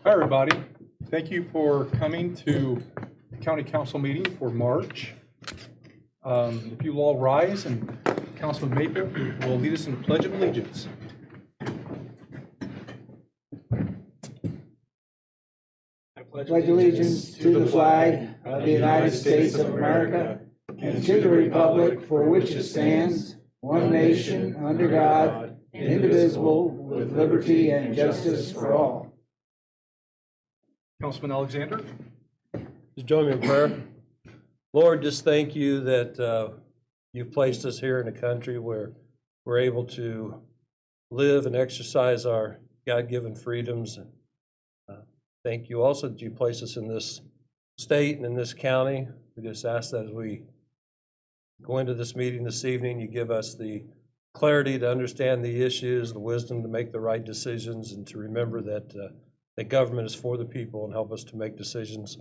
Hi, everybody. Thank you for coming to the County Council meeting for March. If you will all rise, and Councilman Maple will lead us in the Pledge of Allegiance. I pledge allegiance to the flag of the United States of America and to the republic for which it stands, one nation, under God, indivisible, with liberty and justice for all. Councilman Alexander. Just join me in prayer. Lord, just thank you that you've placed us here in a country where we're able to live and exercise our God-given freedoms. Thank you also that you placed us in this state and in this county. We just ask that as we go into this meeting this evening, you give us the clarity to understand the issues, the wisdom to make the right decisions, and to remember that that government is for the people, and help us to make decisions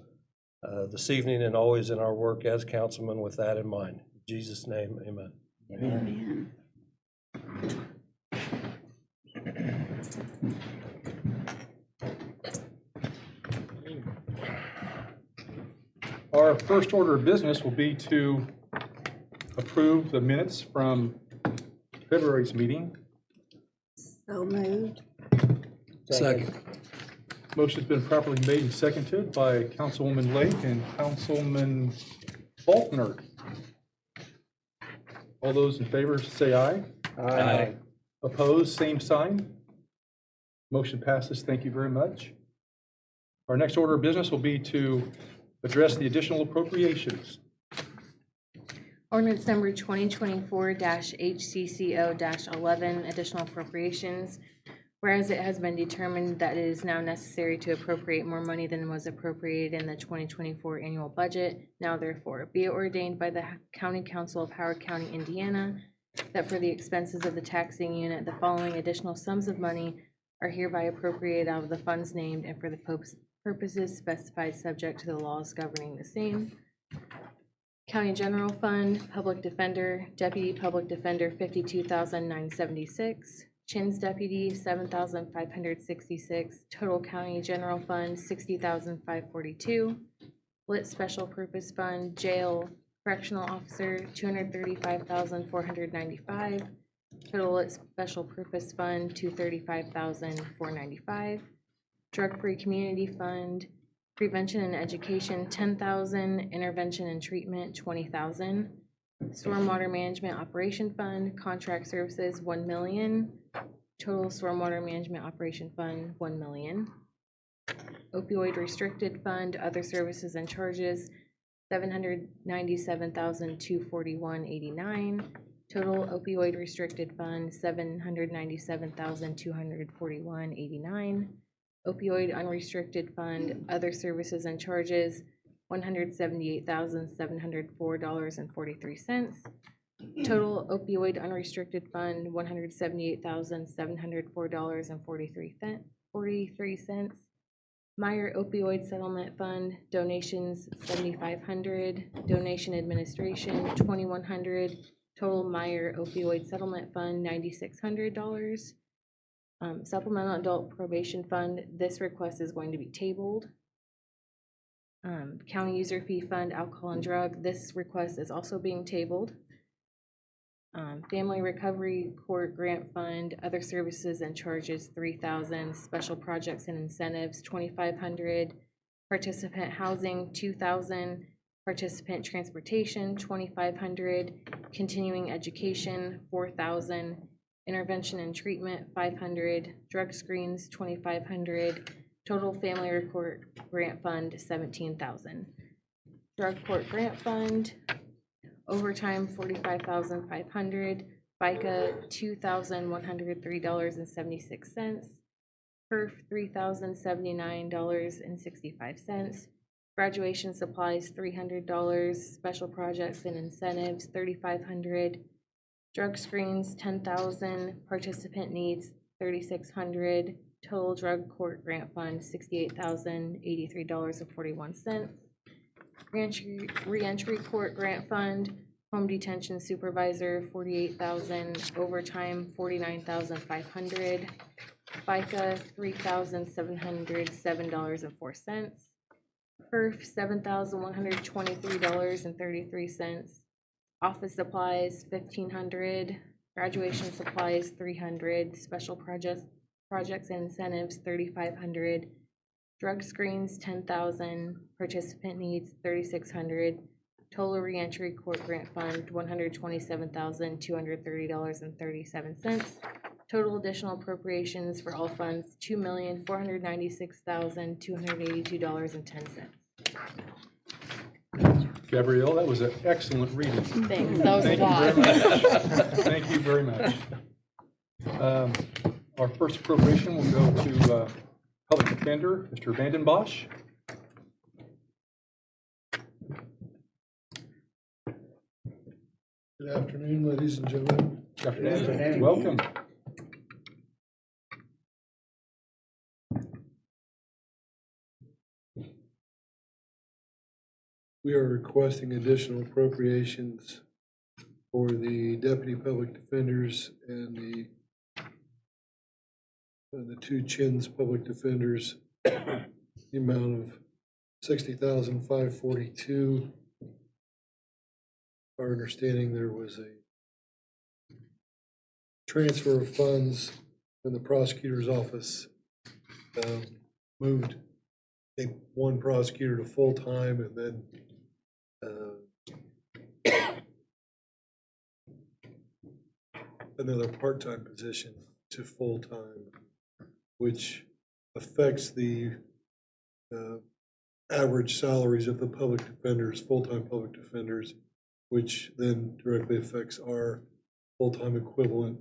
this evening and always in our work as councilmen with that in mind. In Jesus' name, amen. Amen. Our first order of business will be to approve the minutes from February's meeting. So moved. Second. Motion's been properly made and seconded by Councilwoman Lake and Councilman Faulkner. All those in favor say aye. Aye. Opposed, same sign. Motion passes. Thank you very much. Our next order of business will be to address the additional appropriations. Ordinance number 2024-HCCO-11, additional appropriations. Whereas it has been determined that it is now necessary to appropriate more money than was appropriated in the 2024 annual budget, now therefore be it ordained by the County Council of Howard County, Indiana, that for the expenses of the taxing unit, the following additional sums of money are hereby appropriated out of the funds named and for the purposes specified subject to the laws governing the same. County General Fund, Public Defender, Deputy Public Defender, $52,976. Chin's Deputy, $7,566. Total County General Fund, $60,542. Lit Special Purpose Fund, Jail Correctional Officer, $235,495. Total Lit Special Purpose Fund, $235,495. Drug Free Community Fund, Prevention and Education, $10,000. Intervention and Treatment, $20,000. Stormwater Management Operation Fund, Contract Services, $1 million. Total Stormwater Management Operation Fund, $1 million. Opioid Restricted Fund, Other Services and Charges, $797,241.89. Total Opioid Restricted Fund, $797,241.89. Opioid Unrestricted Fund, Other Services and Charges, $178,704.43. Total Opioid Unrestricted Fund, $178,704.43. Meyer Opioid Settlement Fund, donations $7,500. Donation Administration $2,100. Total Meyer Opioid Settlement Fund $9,600. Supplemental Adult Probation Fund, this request is going to be tabled. County User Fee Fund, Alcohol and Drug, this request is also being tabled. Family Recovery Court Grant Fund, Other Services and Charges, $3,000. Special Projects and Incentives, $2,500. Participant Housing, $2,000. Participant Transportation, $2,500. Continuing Education, $4,000. Intervention and Treatment, $500. Drug Screens, $2,500. Total Family Court Grant Fund, $17,000. Drug Court Grant Fund, Overtime, $45,500. FICA, $2,103.76. PERF, $3,079.65. Graduation Supplies, $300. Special Projects and Incentives, $3,500. Drug Screens, $10,000. Participant Needs, $3,600. Total Drug Court Grant Fund, $68,083.41. Reentry Court Grant Fund, Home Detention Supervisor, $48,000. Overtime, $49,500. FICA, $3,707.04. Perf, $7,123.33. Office supplies, $1,500. Graduation supplies, $300. Special projects and incentives, $3,500. Drug screens, $10,000. Participant needs, $3,600. Total reentry court grant fund, $127,230.37. Total additional appropriations for all funds, $2,496,282.10. Gabrielle, that was an excellent reading. Thanks, that was a Thank you lot. very much. Thank you very much. Our first appropriation will go to Public Defender, Mr. Vanden Bosch. Good afternoon, ladies and gentlemen. Good afternoon. Good afternoon. Welcome. We are requesting additional appropriations for the deputy public defenders and the two Chins public defenders, the amount of $60,542. Our understanding, there was a transfer of funds in the prosecutor's office, moved one prosecutor to full-time and then another part-time position to full-time, which affects the average salaries of the public defenders, full-time public defenders, which then directly affects our full-time equivalent.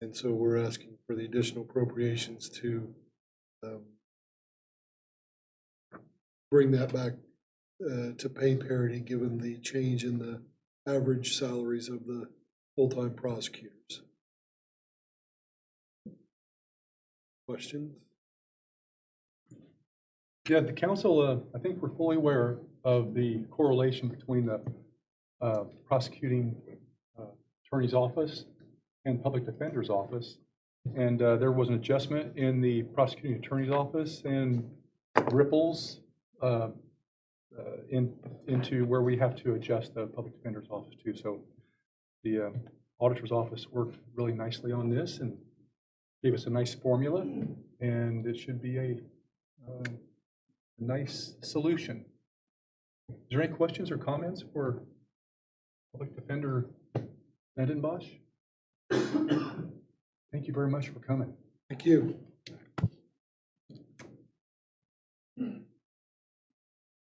And so we're asking for the additional appropriations to bring that back to pay parity, given the change in the average salaries of the full-time prosecutors. Questions? Yeah, the council, I think we're fully aware of the correlation between the prosecuting attorney's office and public defender's office. And there was an adjustment in the prosecuting attorney's office and ripples into where we have to adjust the public defender's office too. So the auditor's office worked really nicely on this and gave us a nice formula, and it should be a nice solution. Is there any questions or comments for Public Defender Vanden Bosch? Thank you very much for coming. Thank you.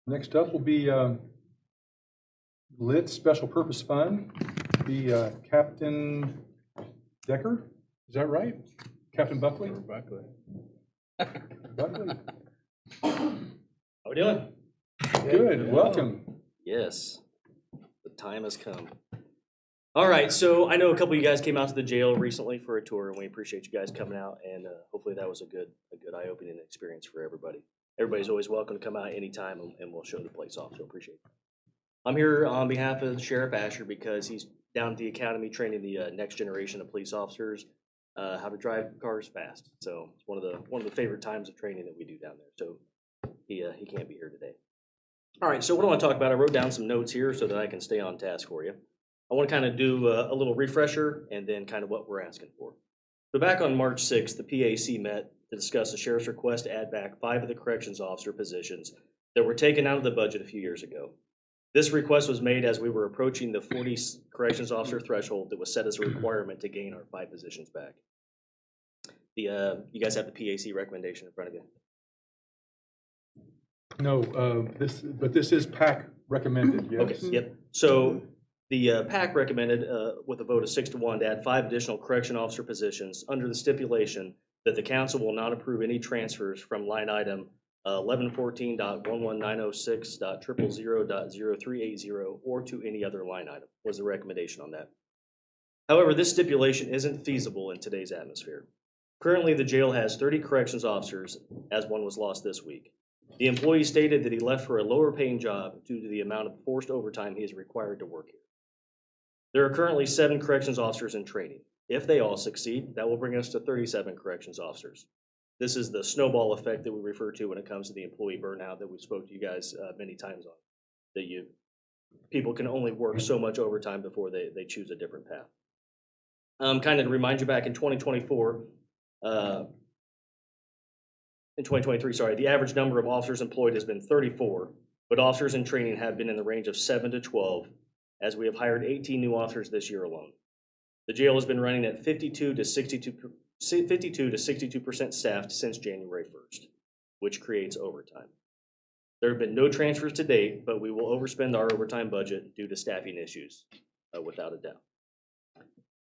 Next up will be Lit Special Purpose Fund, the Captain Decker, is that right? Captain Buckley? Buckley. Buckley. How we doing? Good, welcome. Yes, the time has come. All right, so I know a couple of you guys came out to the jail recently for a tour, and we appreciate you guys coming out, and hopefully that was a good eye-opening experience for everybody. Everybody's always welcome to come out anytime, and we'll show the place off, so appreciate it. I'm here on behalf of Sheriff Asher because he's down at the academy training the next generation of police officers how to drive cars fast. So it's one of the favorite times of training that we do down there. So he can't be here today. All right, so what I want to talk about, I wrote down some notes here so that I can stay on task for you. I want to kind of do a little refresher and then kind of what we're asking for. So back on March 6th, the PAC met to discuss the sheriff's request to add back 5 of the corrections officer positions that were taken out of the budget a few years ago. This request was made as we were approaching the 40 corrections officer threshold that was set as a requirement to gain our 5 positions back. You guys have the PAC recommendation in front of you. No, but this is PAC recommended, yes. Okay, yep. So the PAC recommended with a vote of 6-1 to add 5 additional correction officer positions under the stipulation that the council will not approve any transfers from line item 1114.11906.000.0380 or to any other line item was the recommendation on that. However, this stipulation isn't feasible in today's atmosphere. Currently, the jail has 30 corrections officers, as one was lost this week. The employee stated that he left for a lower paying job due to the amount of forced overtime he is required to work here. There are currently 7 corrections officers in training. If they all succeed, that will bring us to 37 corrections officers. This is the snowball effect that we refer to when it comes to the employee burnout that we spoke to you guys many times on. That people can only work so much overtime before they choose a different path. Kind of to remind you, back in 2024, in 2023, sorry, the average number of officers employed has been 34, but officers in training have been in the range of 7 to 12, as we have hired 18 new officers this year alone. The jail has been running at 52 to 62% staffed since January 1st, which creates overtime. There have been no transfers to date, but we will overspend our overtime budget due to staffing issues, without a doubt.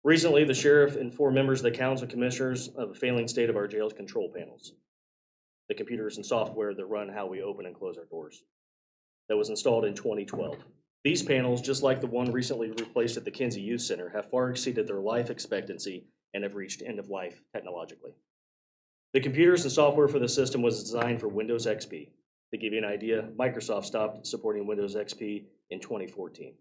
Recently, the sheriff informed members of the council commissioners of a failing state of our jail's control panels, the computers and software that run how we open and close our doors, that was installed in 2012. These panels, just like the one recently replaced at the Kinsey Youth Center, have far exceeded their life expectancy and have reached end of life technologically. The computers and software for the system was designed for Windows XP. To give you an idea, Microsoft stopped supporting Windows XP in 2014.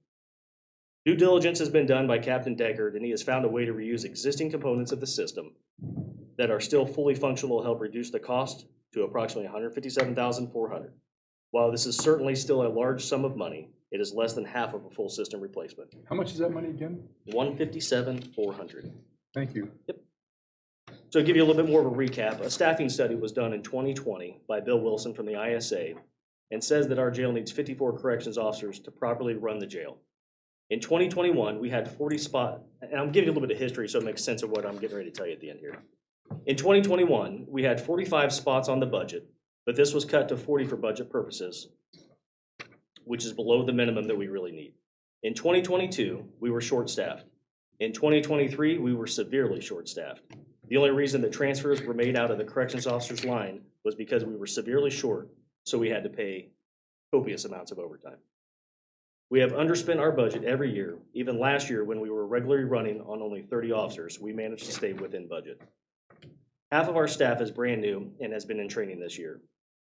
Due diligence has been done by Captain Deckard, and he has found a way to reuse existing components of the system that are still fully functional to help reduce the cost to approximately $157,400. While this is certainly still a large sum of money, it is less than half of a full system replacement. How much is that money again? $157,400. Thank you. So to give you a little bit more of a recap, a staffing study was done in 2020 by Bill Wilson from the ISA and says that our jail needs 54 corrections officers to properly run the jail. In 2021, we had 40 spots, and I'm giving you a little bit of history so it makes sense of what I'm getting ready to tell you at the end here. In 2021, we had 45 spots on the budget, but this was cut to 40 for budget purposes, which is below the minimum that we really need. In 2022, we were short-staffed. In 2023, we were severely short-staffed. The only reason that transfers were made out of the corrections officers line was because we were severely short, so we had to pay copious amounts of overtime. We have underspent our budget every year. Even last year, when we were regularly running on only 30 officers, we managed to stay within budget. Half of our staff is brand new and has been in training this year.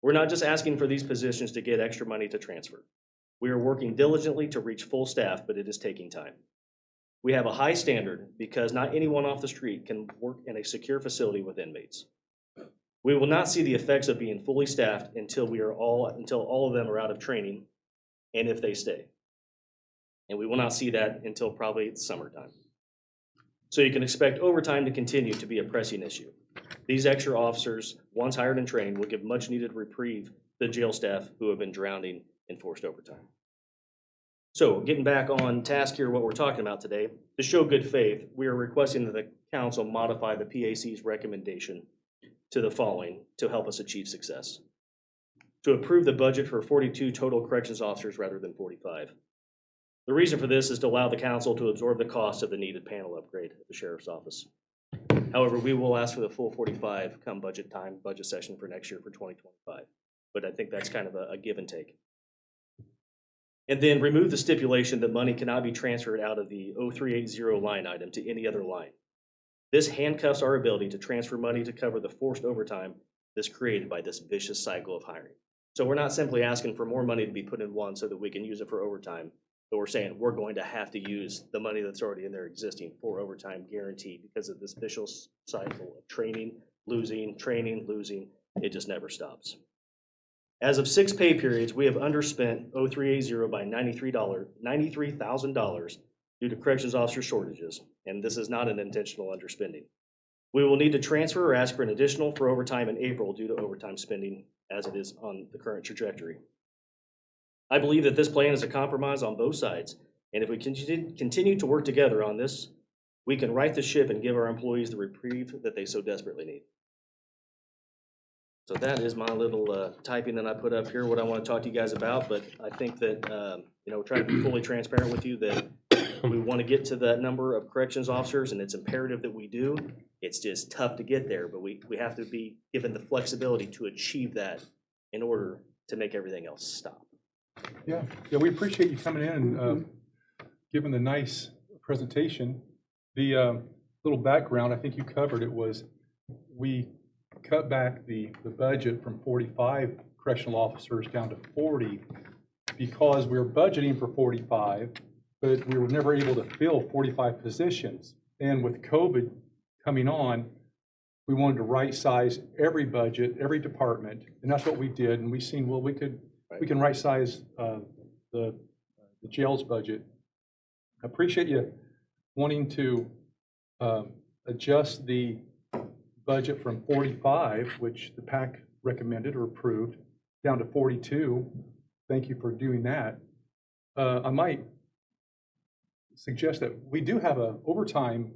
We're not just asking for these positions to get extra money to transfer. We are working diligently to reach full staff, but it is taking time. We have a high standard because not anyone off the street can work in a secure facility with inmates. We will not see the effects of being fully staffed until all of them are out of training, and if they stay. And we will not see that until probably summertime. So you can expect overtime to continue to be a pressing issue. These extra officers, once hired and trained, will give much needed reprieve to the jail staff who have been drowning in forced overtime. So getting back on task here, what we're talking about today, to show good faith, we are requesting that the council modify the PAC's recommendation to the following to help us achieve success. To approve the budget for 42 total corrections officers rather than 45. The reason for this is to allow the council to absorb the cost of the needed panel upgrade at the sheriff's office. However, we will ask for the full 45 come budget time, budget session for next year for 2025. But I think that's kind of a give and take. And then remove the stipulation that money cannot be transferred out of the 0380 line item to any other line. This handcuffs our ability to transfer money to cover the forced overtime that's created by this vicious cycle of hiring. So we're not simply asking for more money to be put in one so that we can use it for overtime, but we're saying we're going to have to use the money that's already in there existing for overtime guaranteed because of this vicious cycle of training, losing, it just never stops. As of 6 pay periods, we have underspent 0380 by $93,000 due to corrections officer shortages, and this is not an intentional underspending. We will need to transfer or ask for an additional for overtime in April due to overtime spending as it is on the current trajectory. I believe that this plan is a compromise on both sides, and if we continue to work together on this, we can right the ship and give our employees the reprieve that they so desperately need. So that is my little typing that I put up here, what I want to talk to you guys about, but I think that, we're trying to be fully transparent with you that we want to get to that number of corrections officers, and it's imperative that we do. It's just tough to get there, but we have to be given the flexibility to achieve that in order to make everything else stop. Yeah, we appreciate you coming in and giving the nice presentation. The little background, I think you covered it, was we cut back the budget from 45 correctional officers down to 40 because we were budgeting for 45, but we were never able to fill 45 positions. And with COVID coming on, we wanted to right-size every budget, every department, and that's what we did. And we seen, well, we can right-size the jail's budget. I appreciate you wanting to adjust the budget from 45, which the PAC recommended or approved, down to 42. Thank you for doing that. I might suggest that we do have a overtime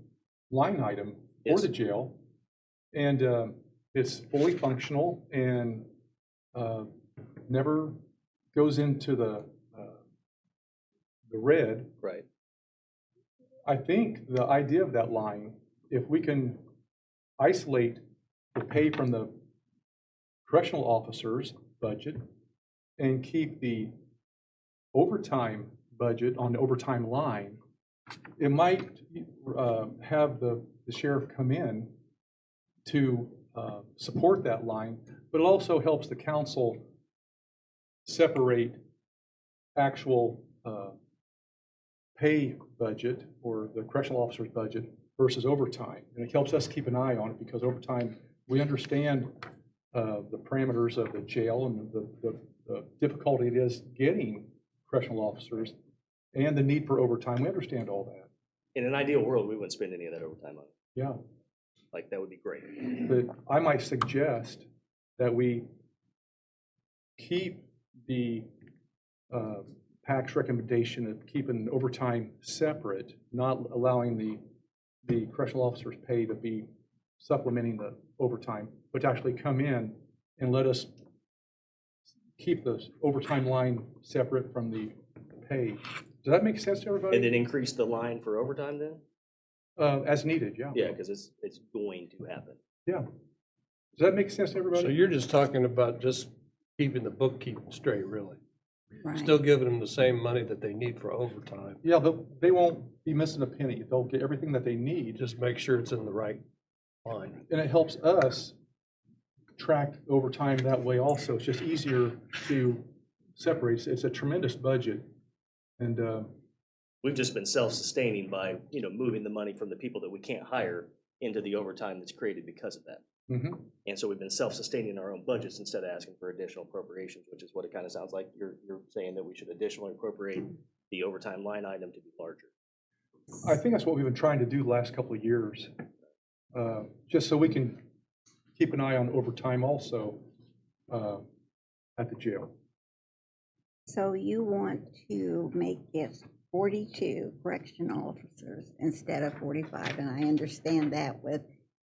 line item for Yes. the jail, and it's fully functional and never goes into the red. Right. I think the idea of that line, if we can isolate the pay from the correctional officers' budget and keep the overtime budget on the overtime line, it might have the sheriff come in to support that line, but it also helps the council separate actual pay budget or the correctional officer's budget versus overtime. And it helps us keep an eye on it because overtime, we understand the parameters of the jail and the difficulty it is getting correctional officers and the need for overtime. We understand all that. In an ideal world, we wouldn't spend any of that overtime money. Yeah. Like, that would be great. But I might suggest that we keep the PAC's recommendation of keeping overtime separate, not allowing the correctional officer's pay to be supplementing the overtime, but to actually come in and let us keep the overtime line separate from the pay. Does that make sense to everybody? And then increase the line for overtime then? As needed, yeah. Yeah, because it's going to happen. Yeah. Does that make sense to So everybody? you're just talking about just keeping the bookkeeping straight, really? Right. Still giving them the same money that they need for overtime? Yeah, they won't be missing a penny. They'll get everything that they need. Just make sure it's in the right line. And it helps us track overtime that way also. It's just easier to separate. It's a tremendous budget. And We've just been self-sustaining by, moving the money from the people that we can't hire into the overtime that's created because of that. mhm. And so we've been self-sustaining our own budgets instead of asking for additional appropriations, which is what it kind of sounds like you're saying, that we should additionally appropriate the overtime line item to be larger. I think that's what we've been trying to do the last couple of years, just so we can keep an eye on overtime also at the jail. So you want to make it 42 correctional officers instead of 45, and I understand that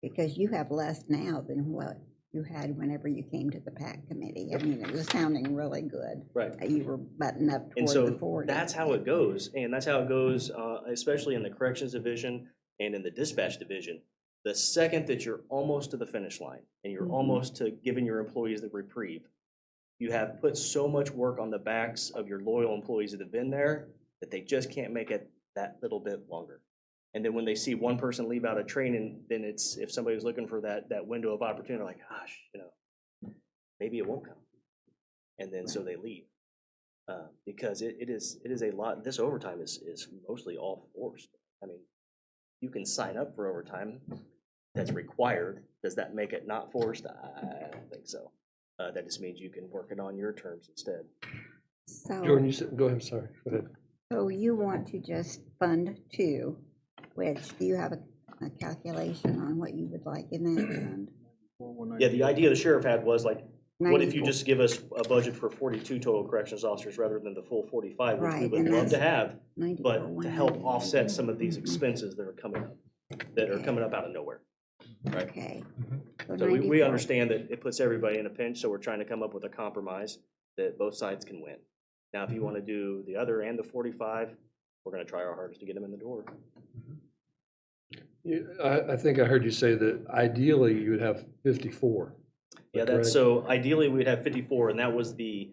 because you have less now than what you had whenever you came to the PAC committee. I mean, it was sounding really good. Right. You were buttoned up And toward the so 40. that's how it goes, and that's how it goes, especially in the corrections division and in the dispatch division. The second that you're almost to the finish line and you're Mhm. almost to giving your employees the reprieve, you have put so much work on the backs of your loyal employees that have been there that they just can't make it that little bit longer. And then when they see one person leave out of training, then it's, if somebody was looking for that window of opportunity, like, gosh, maybe it won't come. And then so they leave. Because it is a lot. This overtime is mostly all forced. I mean, you can sign up for overtime that's required. Does that make it not forced? I don't think so. That just means you can work it on your terms instead. Jordan, So, you said, go ahead, sorry, go ahead. so you want to just fund 2, which, do you have a calculation on what you would like in that fund? Yeah, the idea the sheriff had was like, what if you 94. just give us a budget for 42 total corrections officers rather than the full 45, which we Right, would and love to that's have, 94, but to help 190. offset some of these expenses that are coming up out of nowhere. Right. Okay. So we 94. understand that it puts everybody in a pinch, so we're trying to come up with a compromise that both sides can win. Now, if you want to do the other and the 45, we're going to try our hardest to get them in the door. I think I heard you say that ideally you would have 54. Yeah, correct? so ideally we'd have 54, and that was the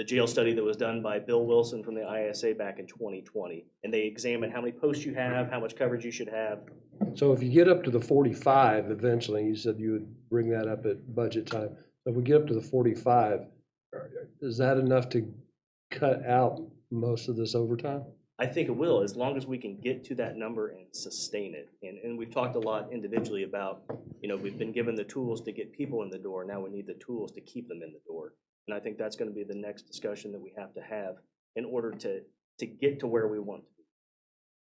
jail study that was done by Bill Wilson from the ISA back in 2020. And they examined how many posts you have, how much coverage you should have. So if you get up to the 45 eventually, you said you would bring that up at budget time. So if we get up to the 45, is that enough to cut out most of this overtime? I think it will, as long as we can get to that number and sustain it. And we've talked a lot individually about, we've been given the tools to get people in the door, now we need the tools to keep them in the door. And I think that's gonna be the next discussion that we have to have in order to get to where we want to be.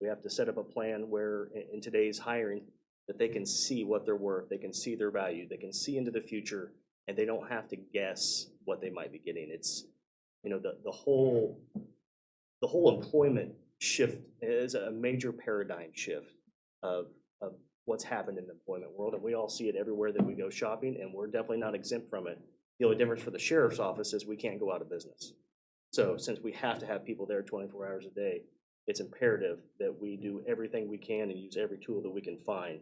We have to set up a plan where, in today's hiring, that they can see what they're worth, they can see their value, they can see into the future, and they don't have to guess what they might be getting. It's, the whole employment shift is a major paradigm shift of what's happened in the employment world, and we all see it everywhere that we go shopping, and we're definitely not exempt from it. The only difference for the sheriff's office is we can't go out of business. So since we have to have people there 24 hours a day, it's imperative that we do everything we can and use every tool that we can find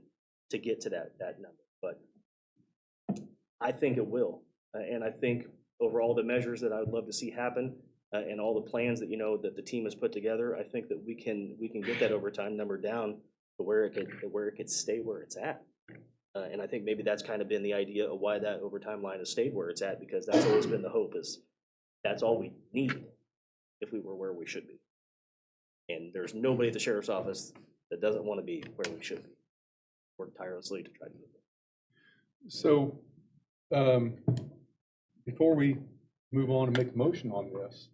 to get to that number. But I think it will, and I think over all the measures that I would love to see happen, and all the plans that that the team has put together, I think that we can get that overtime number down to where it could stay where it's at. And I think maybe that's kind of been the idea of why that overtime line has stayed where it's at, because that's always been the hope, is that's all we need if we were where we should be. And there's nobody at the sheriff's office that doesn't want to be where we should be. Work tirelessly to try to get there. So, before we move on and make a motion on this,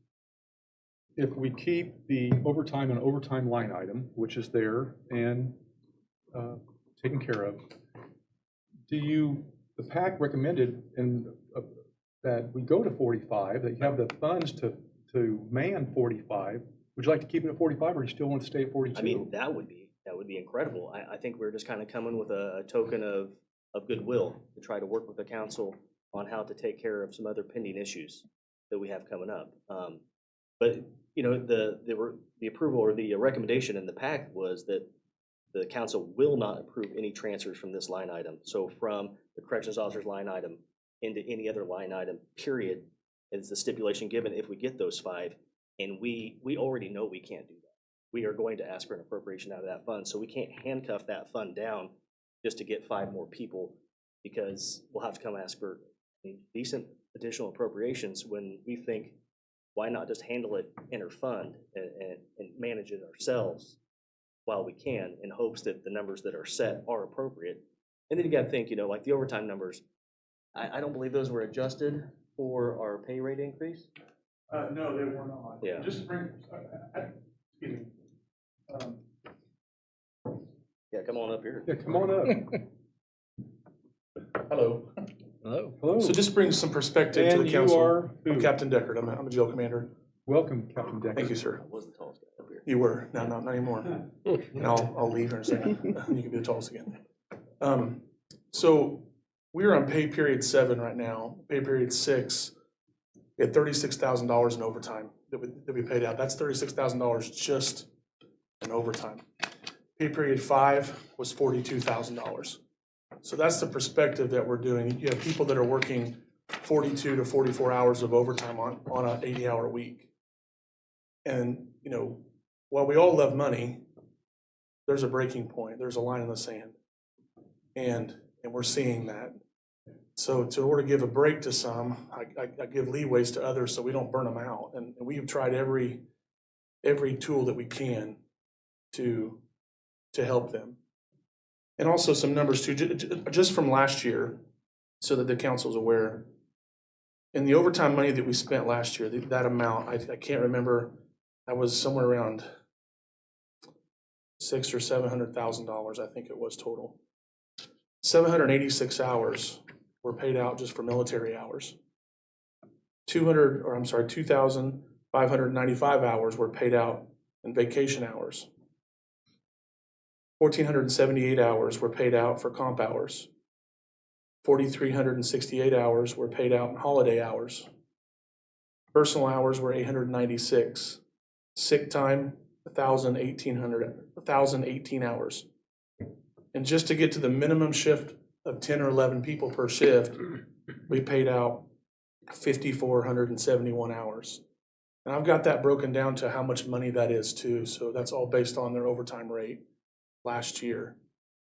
if we keep the overtime and overtime line item, which is there and taken care of, the PAC recommended that we go to 45, that you have the funds to man 45. Would you like to keep it at 45, or you still want to stay at 42? I mean, that would be incredible. I think we're just kind of coming with a token of goodwill to try to work with the council on how to take care of some other pending issues that we have coming up. But the approval or the recommendation in the PAC was that the council will not approve any transfers from this line item. So from the corrections officer's line item into any other line item, period, is the stipulation given if we get those 5. And we already know we can't do that. We are going to ask for an appropriation out of that fund. So we can't handcuff that fund down just to get 5 more people, because we'll have to come ask for decent additional appropriations when we think, why not just handle it interfund and manage it ourselves while we can, in hopes that the numbers that are set are appropriate. And then you gotta think, like the overtime numbers, I don't believe those were adjusted for our pay rate increase. No, they were not. Yeah. Just bring, excuse me. Yeah, come on up here. Yeah, come on up. Hello. Hello. So just bring some perspective to And the you council. are who? I'm Captain Deckard. I'm a jail commander. Welcome, Captain Decker. Thank you, sir. I was the tallest guy up here. You were. No, not anymore. And I'll leave here in a second. You can be the tallest again. So we're on pay period 7 right now. Pay period 6, we had $36,000 in overtime that we paid out. That's $36,000 just in overtime. Pay period 5 was $42,000. So that's the perspective that we're doing. You have people that are working 42 to 44 hours of overtime on an 80-hour week. And, while we all love money, there's a breaking point. There's a line in the sand. And we're seeing that. So in order to give a break to some, I give leeways to others so we don't burn them out. And we've tried every tool that we can to help them. And also some numbers too, just from last year, so that the council's aware. In the overtime money that we spent last year, that amount, I can't remember, I was somewhere around $600,000 or $700,000, I think it was total. 786 hours were paid out just for military hours. 2,595 hours were paid out in vacation hours. 1,478 hours were paid out for comp hours. 4,368 hours were paid out in holiday hours. Personal hours were 896. Sick time, 1,018 hours. And just to get to the minimum shift of 10 or 11 people per shift, we paid out 5,471 hours. And I've got that broken down to how much money that is too. So that's all based on their overtime rate last year.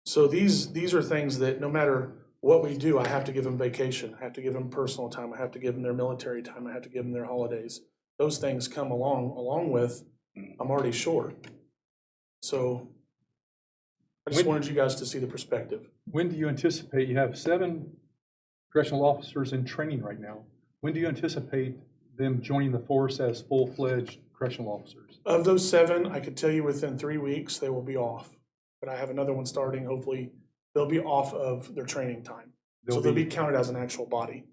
So these are things that no matter what we do, I have to give them vacation. I have to give them personal time. I have to give them their military time. I have to give them their holidays. Those things come along with I'm already short. So I just wanted you guys to see the perspective. When do you anticipate, you have 7 correctional officers in training right now. When do you anticipate them joining the force as full-fledged correctional officers? Of those 7, I could tell you within 3 weeks, they will be off. But I have another one starting, hopefully, they'll be off of their training time. So they'll be counted as an actual body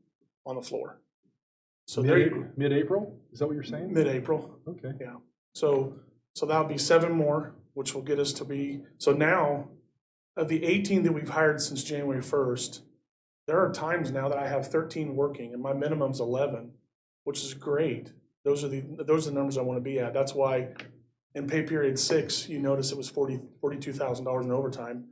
on the floor. So they're Mid-April? Is that what you're saying? mid-April. Okay. Yeah, so that'll be 7 more, which will get us to be, so now, of the 18 that we've hired since January 1st, there are times now that I have 13 working, and my minimum's 11, which is great. Those are the numbers I want to be at. That's why in pay period 6, you notice it was $42,000 in overtime.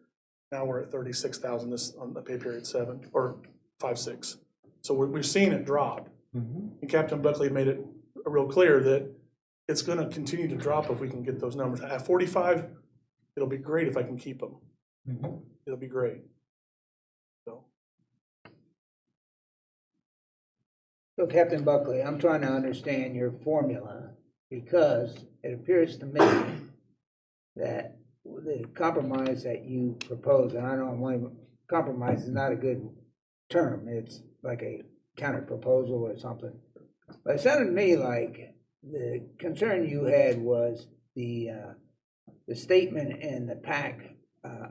Now we're at $36,000 this on the pay period 7, or 5, 6. So we're seeing it drop. Mhm. And Captain Buckley made it real clear that it's going to continue to drop if we can get those numbers. At 45, it'll be great if I can keep them. Mhm. It'll be great. So, So Captain Buckley, I'm trying to understand your formula because it appears to me that the compromise that you propose, and I don't want compromise is not a good term. It's like a counter proposal or something. But it sounded to me like the concern you had was the statement in the PAC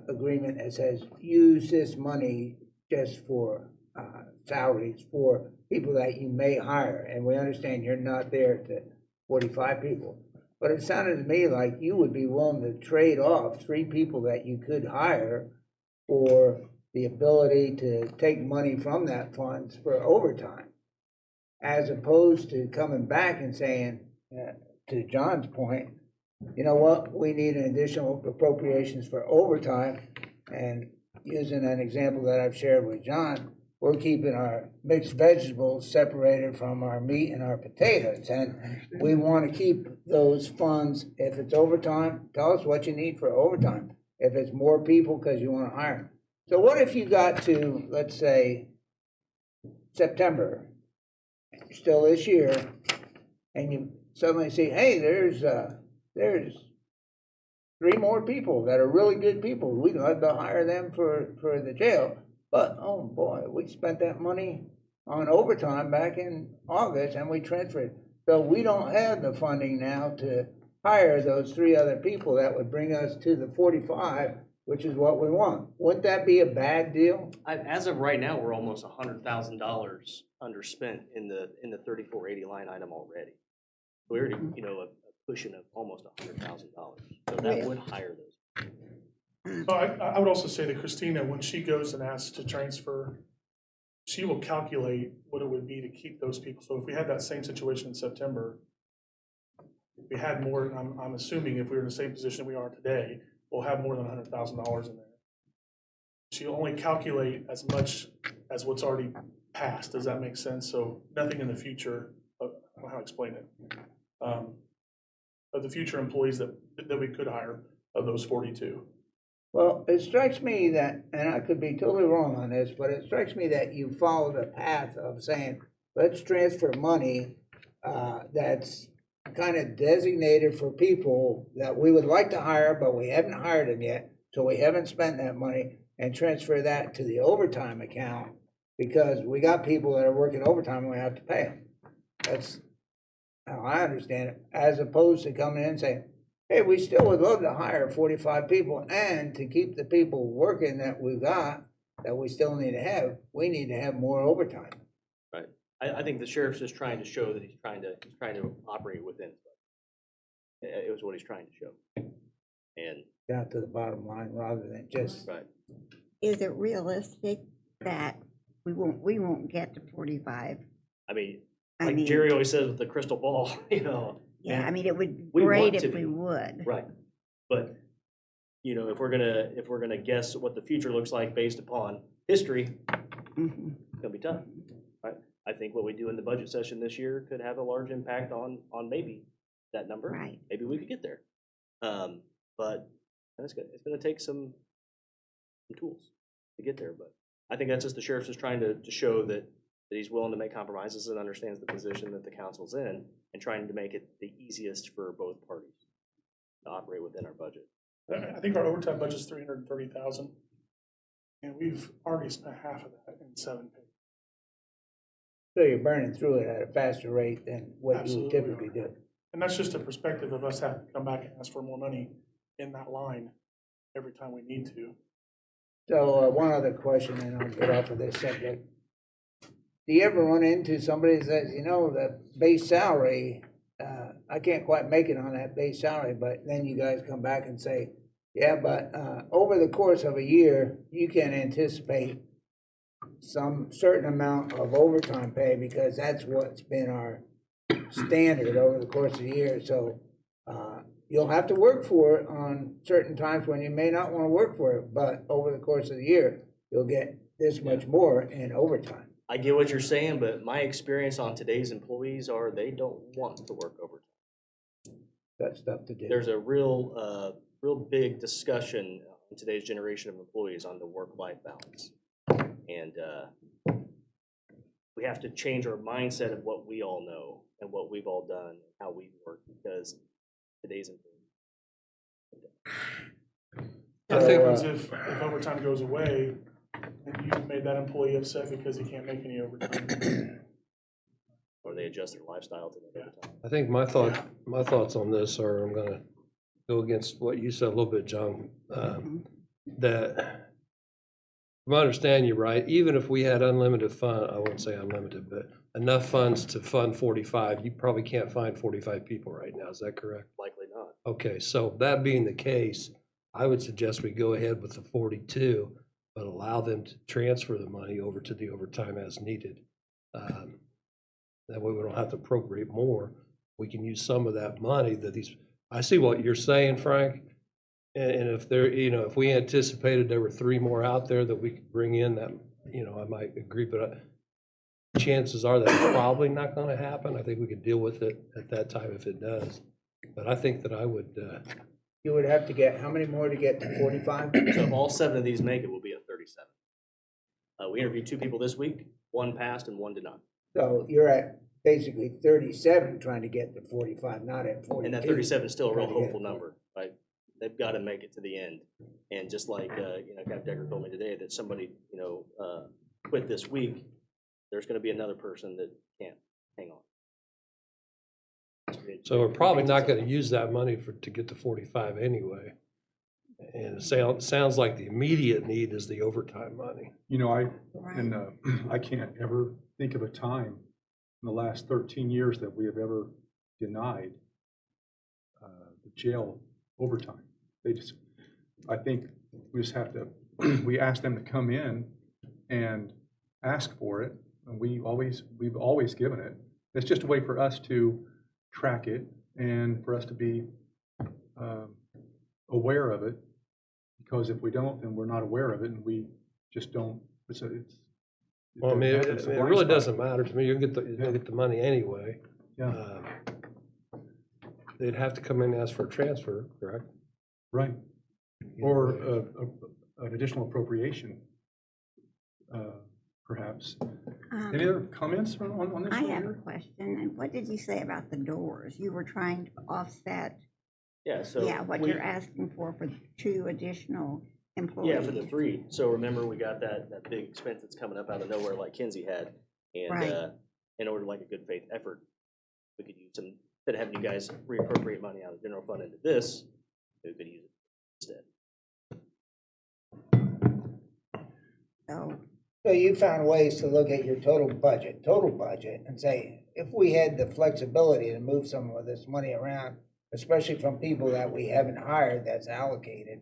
agreement that says use this money just for salaries for people that you may hire. And we understand you're not there to 45 people. But it sounded to me like you would be willing to trade off 3 people that you could hire for the ability to take money from that funds for overtime, as opposed to coming back and saying, to John's point, you know what, we need an additional appropriations for overtime. And using an example that I've shared with John, we're keeping our mixed vegetables separated from our meat and our potatoes. And we want to keep those funds. If it's overtime, tell us what you need for overtime. If it's more people because you want to hire them. So what if you got to, let's say, September, still this year, and you suddenly see, hey, there's 3 more people that are really good people. We'd love to hire them for the jail. But, oh boy, we spent that money on overtime back in August and we transferred. So we don't have the funding now to hire those 3 other people that would bring us to the 45, which is what we want. Wouldn't that be a bad deal? As of right now, we're almost $100,000 underspent in the 3480 line item already. We already, a cushion of almost $100,000. So that would hire those. so I would also say that Christina, when she goes and asks to transfer, she will calculate what it would be to keep those people. So if we had that same situation in September, if we had more, and I'm assuming if we were in the same position we are today, we'll have more than $100,000 in there. She'll only calculate as much as what's already passed. Does that make sense? So nothing in the future, I don't know how to explain it. Of the future employees that we could hire of those 42. Well, it strikes me that, and I could be totally wrong on this, but it strikes me that you followed a path of saying, let's transfer money that's kind of designated for people that we would like to hire, but we haven't hired them yet, so we haven't spent that money, and transfer that to the overtime account because we got people that are working overtime and we have to pay them. That's how I understand it, as opposed to coming in and saying, hey, we still would love to hire 45 people, and to keep the people working that we've got, that we still need to have, we need to have more overtime. Right. I think the sheriff's just trying to show that he's trying to operate within. It was what he's trying to show. And Down to the bottom line rather than just. right. Is it realistic that we won't get to 45? I mean, I like mean, Jerry always says with the crystal ball, Yeah, I mean, it would be we great want if to we be. would. Right. But, if we're gonna guess what the future looks like based upon history, Mhm. it's gonna be tough. Right? I think what we do in the budget session this year could have a large impact on maybe that number. Right. Maybe we could get there. But it's gonna take some tools to get there. But I think that's just the sheriff's just trying to show that he's willing to make compromises and understands the position that the council's in and trying to make it the easiest for both parties. to operate within our budget. I think our overtime budget's 330,000. And we've already spent half of that in 7 pay. So you're burning through it at a faster rate than what you would Absolutely. typically do. And that's just a perspective of us having to come back and ask for more money in that line every time we need to. So one other question, and I'll get off of this subject. Do you ever run into somebody that says, you know, the base salary, I can't quite make it on that base salary, but then you guys come back and say, yeah, but over the course of a year, you can anticipate some certain amount of overtime pay because that's what's been our standard over the course of the year. So you'll have to work for it on certain times when you may not want to work for it, but over the course of the year, you'll get this much more in overtime. I get what you're saying, but my experience on today's employees are they don't want to work overtime. Got stuff to do. There's a real big discussion in today's generation of employees on the work-life balance. And we have to change our mindset of what we all know and what we've all done and how we work because today's employees. What So, happens if overtime goes away and you've made that employee upset because he can't make any overtime? Or they adjust their lifestyle to the overtime. I think my thoughts on this are, I'm gonna go against what you said a little bit, John. That, if I understand you right, even if we had unlimited fund, I wouldn't say unlimited, but enough funds to fund 45, you probably can't find 45 people right now, is that correct? Likely not. Okay, so that being the case, I would suggest we go ahead with the 42, but allow them to transfer the money over to the overtime as needed. That way we don't have to appropriate more. We can use some of that money that I see what you're saying, Frank. And if there, if we anticipated there were 3 more out there that we could bring in, that, I might agree, but chances are that's probably not gonna happen. I think we could deal with it at that time if it does. But I think that I would, You would have to get, how many more to get to 45? So if all 7 of these make it, we'll be at 37. We interviewed 2 people this week, 1 passed and 1 did not. So you're at basically 37 trying to get to 45, not at 42. And that 37 is still a real Trying to get hopeful number, right? They've got to make it to the end. And just like, Captain Decker told me today that somebody, quit this week, there's going to be another person that can't hang on. so we're probably not gonna use that money to get to 45 anyway. And it sounds like the immediate need is the overtime money. Right. I can't ever think of a time in the last 13 years that we have ever denied the jail overtime. I think we just have to, we ask them to come in and ask for it, and we've always given it. It's just a way for us to track it and for us to be aware of it, because if we don't, then we're not aware of it, and we just don't, Well, I mean, it it's a blind really spot. doesn't matter to me. You'll get the money anyway. Yeah, They'd have to come in and ask for a transfer, correct? right. Or an additional appropriation, perhaps. Any other comments on this? I one have a here? question, and what did you say about the doors? You were trying to offset, Yeah, so. what you're asking for 2 additional employees. Yeah, for the 3. So remember, we got that big expense that's coming up out of nowhere like Kinsey had. And Right. in order to like a good faith effort, we could use some, instead of having you guys reappropriate money out of the general fund into this, we could use it instead. So you found ways to look at your total budget, and say, if we had the flexibility to move some of this money around, especially from people that we haven't hired that's allocated,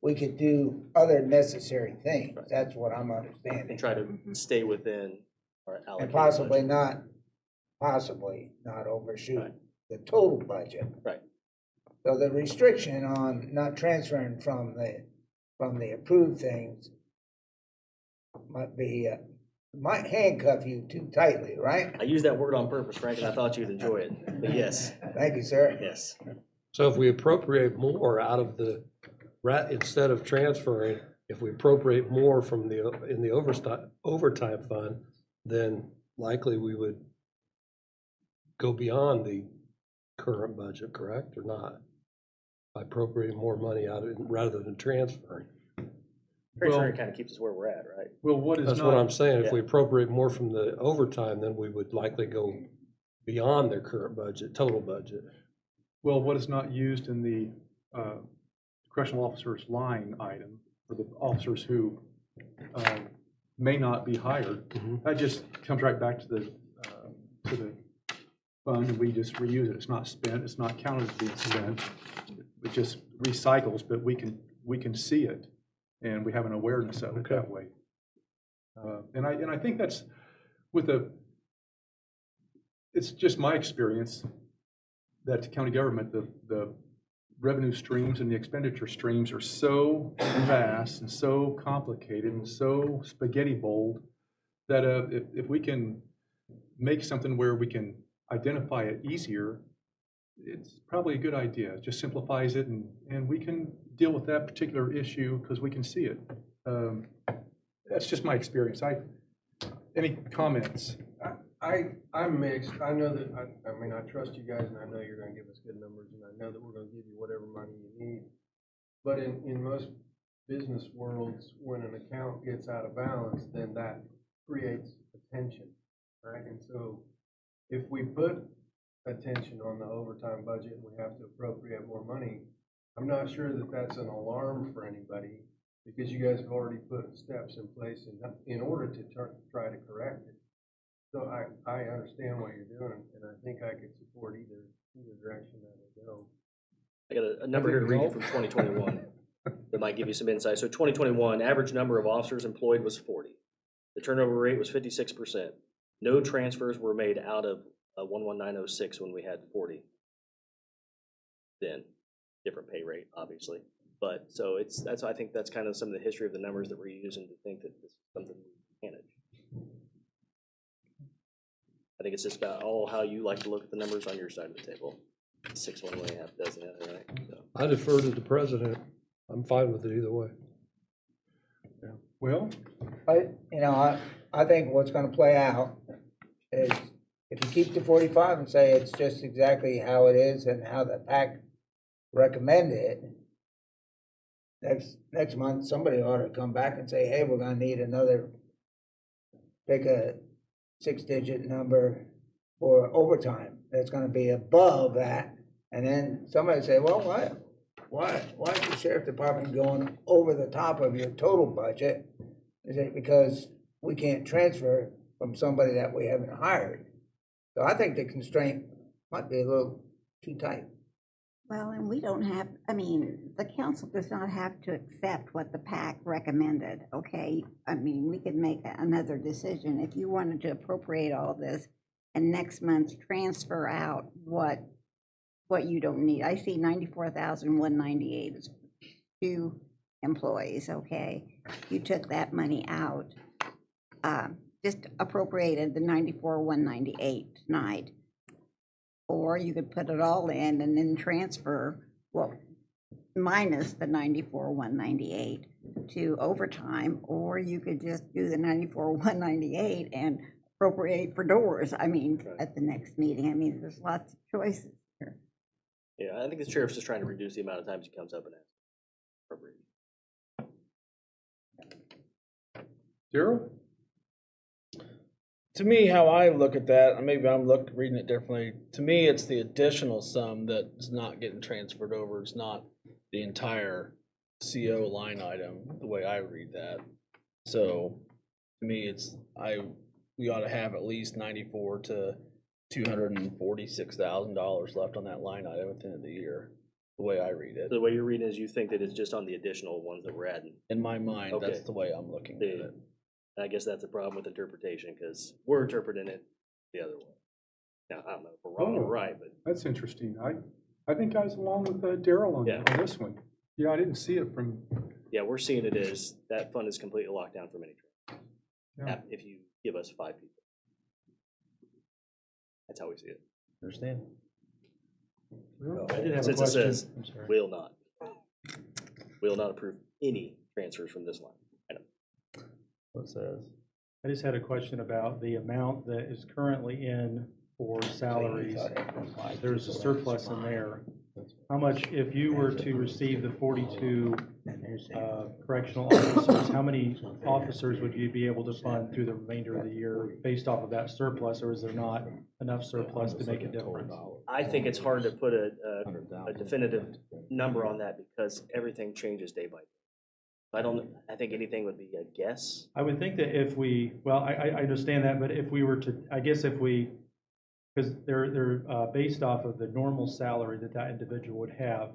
we could do other necessary things. That's what I'm And understanding. try to stay within our And allocated possibly budget. not overshoot Right. the total budget. Right. So the restriction on not transferring from the approved things might handcuff you too tightly, right? I used that word on purpose, Frank, and I thought you'd enjoy it. But yes, Thank you, sir. yes. So if we appropriate more out of instead of transferring, if we appropriate more from in the overtime fund, then likely we would go beyond the current budget, correct, or not? by appropriating more money out of it rather than transferring. Transfer kind of keeps us where we're at, right? Well, what is That's what I'm not, saying. If we Yeah. appropriate more from the overtime, then we would likely go beyond their current budget, total budget. well, what is not used in the correctional officers line item, for the officers who may not be hired, Mhm. that just comes right back to the fund, and we just reuse it. It's not spent, it's not counted as being spent. It just recycles, but we can see it, and we have an awareness of it that way. And I think that's with it's just my experience that county government, the revenue streams and the expenditure streams are so vast and so complicated and so spaghetti bowled that if we can make something where we can identify it easier, it's probably a good idea. It just simplifies it, and we can deal with that particular issue because we can see it. That's just my experience. Any comments? I'm mixed. I know that, I mean, I trust you guys and I know you're gonna give us good numbers and I know that we're gonna give you whatever money you need. But in most business worlds, when an account gets out of balance, then that creates attention, right? And so if we put attention on the overtime budget and we have to appropriate more money, I'm not sure that that's an alarm for anybody because you guys have already put steps in place in order to try to correct it. So I understand what you're doing, and I think I could support either direction that would go. I got a number here to read you from 2021 that might give you some insight. So 2021, average number of officers employed was 40. The turnover rate was 56%. No transfers were made out of 11906 when we had 40. Then, different pay rate, obviously. But so I think that's kind of some of the history of the numbers that we're using to think that this is something we manage. I think it's just about how you like to look at the numbers on your side of the table. 6 one way, half dozen the other, right? So. I defer to the president. I'm fine with it either way. Well, I think what's gonna play out is if you keep the 45 and say it's just exactly how it is and how the PAC recommended it, next month, somebody ought to come back and say, hey, we're gonna need another, pick a 6-digit number for overtime that's gonna be above that. And then somebody say, well, why is the sheriff department going over the top of your total budget? Is it because we can't transfer from somebody that we haven't hired? So I think the constraint might be a little too tight. Well, and we don't have, I mean, the council does not have to accept what the PAC recommended, okay? I mean, we could make another decision. If you wanted to appropriate all this and next month transfer out what you don't need. I see 94,198 is 2 employees, okay? You took that money out, just appropriated the 94,198 tonight. Or you could put it all in and then transfer, well, minus the 94,198 to overtime, or you could just do the 94,198 and appropriate for doors. I mean, at the next meeting, I mean, there's lots of choices here. Yeah, I think the sheriff's just trying to reduce the amount of times he comes up and asks. Appropriate. Daryl? To me, how I look at that, and maybe I'm reading it differently. To me, it's the additional sum that's not getting transferred over. It's not the entire CO line item, the way I read that. So, to me, we ought to have at least $94,000 to $246,000 left on that line item at the end of the year, the way I read it. The way you're reading is you think that it's just on the additional ones that we're adding. In my mind, Okay. that's the way I'm looking at it. I guess that's a problem with interpretation because we're interpreting it the other way. Now, I don't know if we're wrong or right, but That's interesting. I think I was along with Daryl on this one. Yeah, I didn't see it from, yeah, we're seeing it as that fund is completely locked down from any transfers. Yeah. If you give us 5 people. That's how we see it. Understand? I did have a Since it question. says I'm sorry. will not approve any transfers from this line. What it says. I just had a question about the amount that is currently in for salaries. There's a surplus in there. How much, if you were to receive the 42 correctional officers, how many officers would you be able to fund through the remainder of the year based off of that surplus, or is there not enough surplus to make a difference? I think it's hard to put a definitive number on that because everything changes day by day. I think anything would be a guess. I would think that if we, well, I understand that, but if we were to, I guess if we, because they're based off of the normal salary that that individual would have.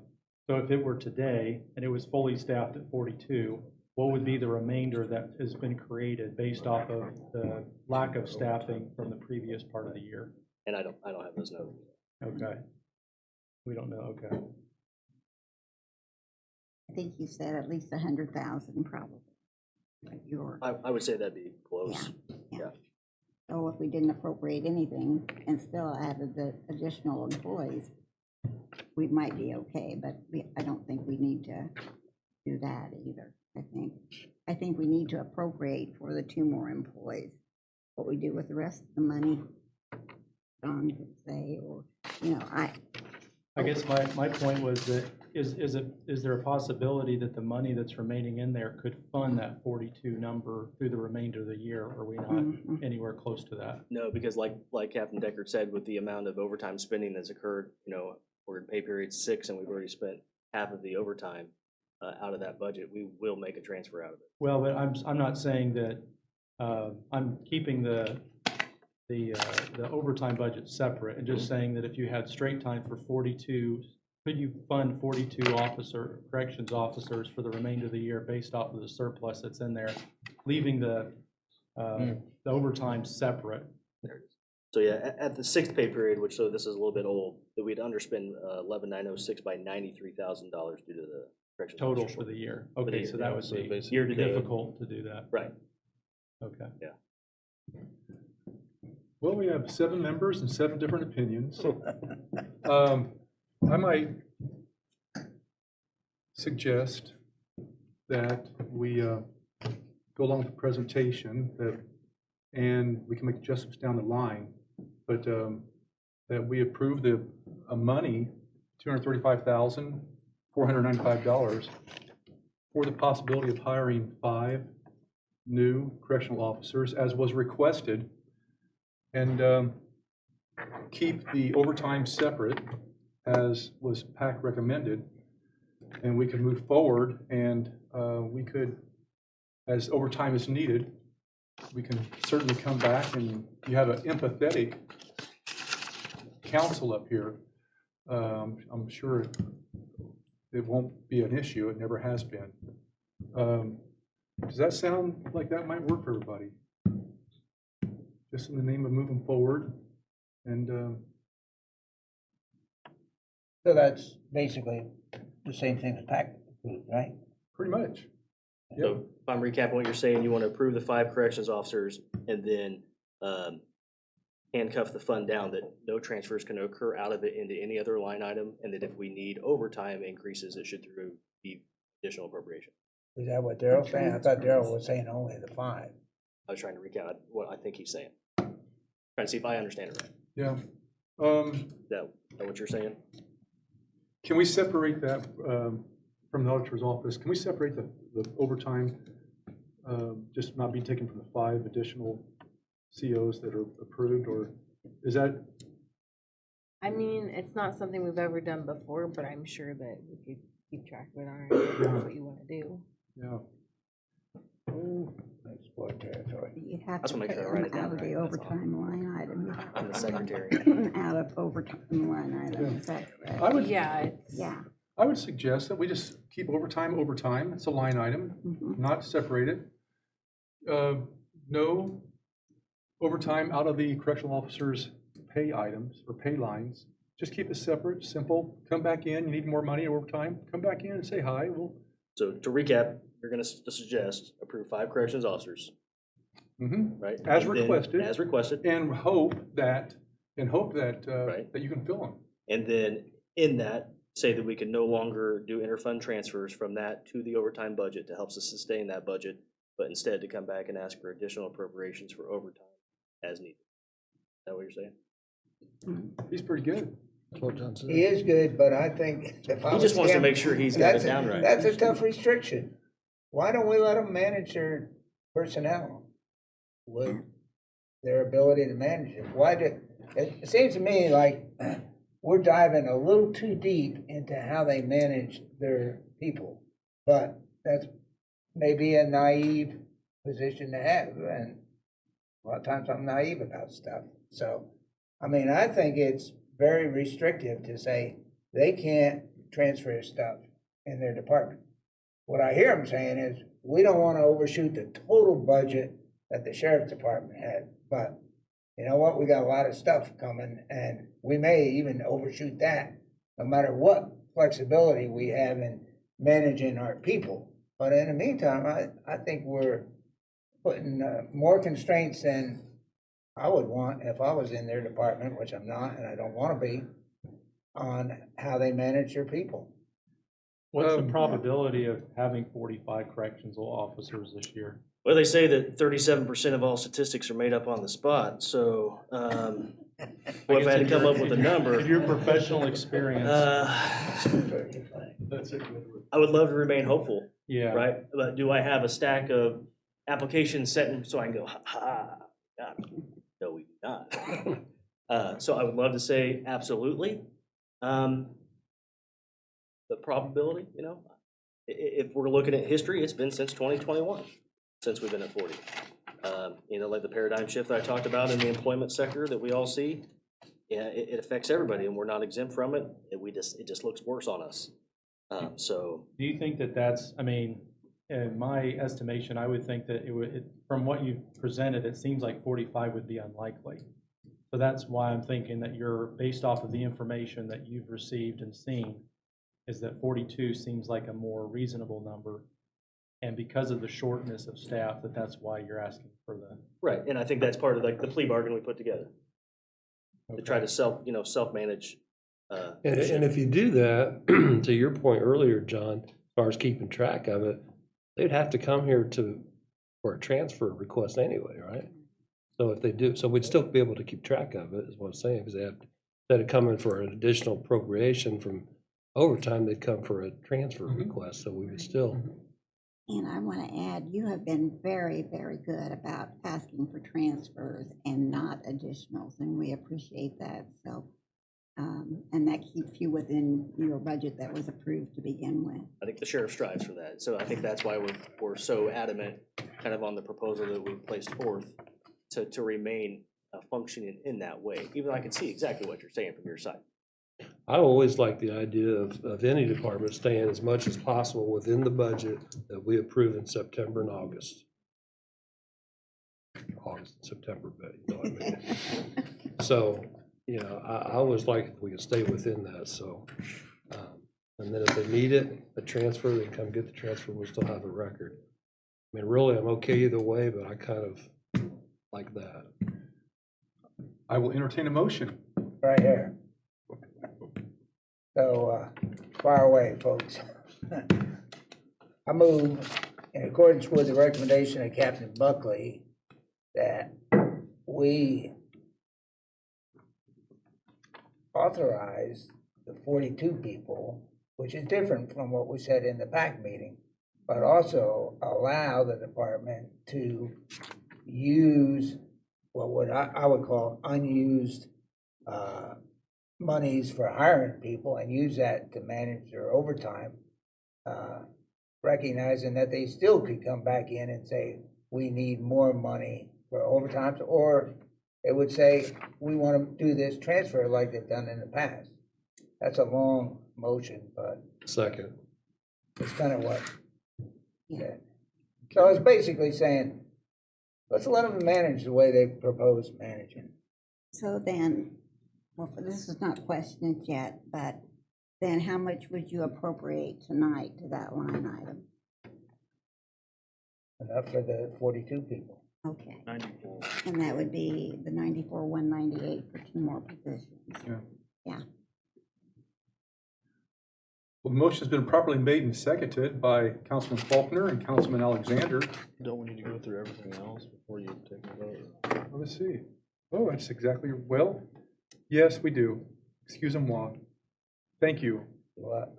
So if it were today and it was fully staffed at 42, what would be the remainder that has been created based off of the lack of staffing from the previous part of the year? And I don't have those notes. Okay. We don't know, okay. I think you said at least 100,000 probably. But you're, I would say that'd be close. yeah. So if we didn't appropriate anything and still added the additional employees, we might be okay, but I don't think we need to do that either. I think we need to appropriate for the 2 more employees. What we do with the rest of the money, John could say, or, you know, I guess my point was that, is there a possibility that the money that's remaining in there could fund that 42 number through the remainder of the year? Or are we not anywhere close to that? No, because like Captain Deckard said, with the amount of overtime spending that's occurred, we're in pay period 6 and we've already spent half of the overtime out of that budget. We will make a transfer out of it. Well, but I'm not saying that, I'm keeping the overtime budget separate and just saying that if you had straight time for 42, could you fund 42 corrections officers for the remainder of the year based off of the surplus that's in there, leaving the overtime separate? There it is. So yeah, at the 6th pay period, which, so this is a little bit old, that we'd underspend 11,906 by $93,000 due to the corrections Total officer for the shortage. year. the Okay, year, so that would So be basically- Year to date. difficult to do that. Right. Okay. Well, we have 7 members and 7 different opinions. I might suggest that we go along with the presentation and we can make adjustments down the line, but that we approve the money, $235,495, for the possibility of hiring 5 new correctional officers as was requested, and keep the overtime separate as was PAC recommended, and we can move forward, and we could, as overtime is needed, we can certainly come back, and you have an empathetic council up here. I'm sure it won't be an issue. It never has been. Does that sound like that might work for everybody? Just in the name of moving forward, and So that's basically the same thing as PAC approved, right? pretty much. So if I'm recapping what you're saying, you want to approve the 5 corrections officers and then handcuff the fund down that no transfers can occur out of it into any other line item, and that if we need overtime increases, it should through the additional appropriation. Is that what Daryl's saying? I thought Daryl was saying only the 5. I was trying to recount what I think he's saying. Trying to see if I understand it right. Yeah. Is that what you're saying? Can we separate that from the auditor's office? Can we separate the overtime, just not be taken from the 5 additional COs that are approved, or is that? I mean, it's not something we've ever done before, but I'm sure that we could keep track of it on our, if that's what you want to do. Yeah. Exploit territory. you have That's to what pay makes sure I write them it out down of the right, that's all. overtime line item. You have I'm the to secretary. pay them out of overtime line item, is that correct? I would, Yeah, it's. Yeah. I would suggest that we just keep overtime. It's a line item, Mhm. not separated. No overtime out of the correctional officers' pay items or pay lines. Just keep it separate, simple. Come back in, you need more money overtime, come back in and say hi. So to recap, you're going to suggest approve 5 corrections officers, right? As And then- requested. As requested. And hope that Right. that you can fill them. And then in that, say that we can no longer do interfund transfers from that to the overtime budget to help us sustain that budget, but instead to come back and ask for additional appropriations for overtime as needed. Is that what you're saying? He's pretty good. That's what John said. He is good, but I think if I He was just wants to him, make sure he's got it that's down right. That's a tough restriction. Why don't we let them manage their personnel with their ability to manage it? It seems to me like we're diving a little too deep into how they manage their people. But that's maybe a naive position to have, and a lot of times I'm naive about stuff. So, I mean, I think it's very restrictive to say they can't transfer stuff in their department. What I hear them saying is, we don't want to overshoot the total budget that the sheriff's department had, but you know what, we got a lot of stuff coming, and we may even overshoot that, no matter what flexibility we have in managing our people. But in the meantime, I think we're putting more constraints than I would want if I was in their department, which I'm not, and I don't want to be, on how they manage their people. What's the probability of having 45 correctional officers this year? Well, they say that 37% of all statistics are made up on the spot, so, well, if I had to come up with a number. In your professional experience, That's it. I would love to remain hopeful, yeah. right? But do I have a stack of applications set in so I can go, ha, got it? No, we do not. So I would love to say absolutely. The probability, you know, if we're looking at history, it's been since 2021, since we've been at 40. You know, like the paradigm shift that I talked about in the employment sector that we all see, yeah, it affects everybody, and we're not exempt from it. It just looks worse on us. So Do you think that that's, I mean, in my estimation, I would think that from what you've presented, it seems like 45 would be unlikely. So that's why I'm thinking that you're, based off of the information that you've received and seen, is that 42 seems like a more reasonable number. And because of the shortness of staff, that's why you're asking for the. right, and I think that's part of like the plea bargain we put together to try to self-manage. And if you do that, to your point earlier, John, as far as keeping track of it, they'd have to come here for a transfer request anyway, right? So if they do, so we'd still be able to keep track of it, is what I'm saying, because instead of coming for an additional appropriation from overtime, they'd come for a transfer request, so we would still. And I want to add, you have been very, very good about asking for transfers and not additionals, and we appreciate that. So, and that keeps you within your budget that was approved to begin with. I think the sheriff strives for that, so I think that's why we're so adamant, kind of on the proposal that we placed forth, to remain functioning in that way, even though I can see exactly what you're saying from your side. I always like the idea of any department staying as much as possible within the budget that we approve in September and August. August and September, but you know what I mean. So, you know, I always like if we can stay within that, so. And then if they need it, a transfer, they can come get the transfer, we'll still have a record. I mean, really, I'm okay either way, but I kind of like that. I will entertain a motion. Right here. So, fire away, folks. I move, in accordance with the recommendation of Captain Buckley, that we authorize the 42 people, which is different from what we said in the PAC meeting, but also allow the department to use what I would call unused monies for hiring people and use that to manage their overtime, recognizing that they still could come back in and say, we need more money for overtime, or it would say, we want to do this transfer like they've done in the past. That's a long motion, but Second. it's kind of what. Yeah. So it's basically saying, let's let them manage the way they propose managing. So then, well, this is not questioned yet, but then how much would you appropriate tonight to that line item? Enough for the 42 people. Okay, 94. and that would be the 94, 198 for 2 more positions. Well, the motion's been properly made and seconded by Councilman Faulkner and Councilman Alexander. Don't we need to go through everything else before you take a vote? Let's see. Oh, that's exactly, well, yes, we do. Excusez-moi. Thank you. What?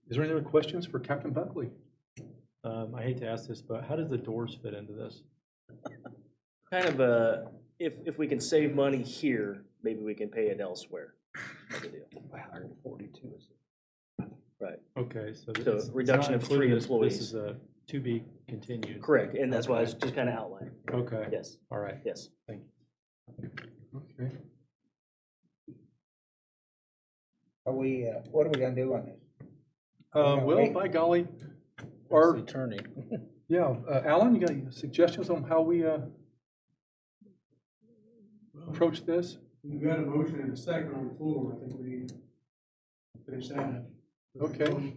Is there any other questions for Captain Buckley? I hate to ask this, but how does the doors fit into this? Kind of if we can save money here, maybe we can pay it elsewhere. Type of deal. 142 is. Right, Okay, so. So, it's reduction not of 3 included. employees. This is a to be continued. correct, and that's why I was just kind of outlining. Okay, Yes, all right. yes. Thank you. Okay. Are we, what are we gonna do on this? Well, wait. by golly, Our our, attorney. yeah, Alan, you got any suggestions on how we approach this? We've got a motion and a second on the floor. I think we need to finish that. Okay.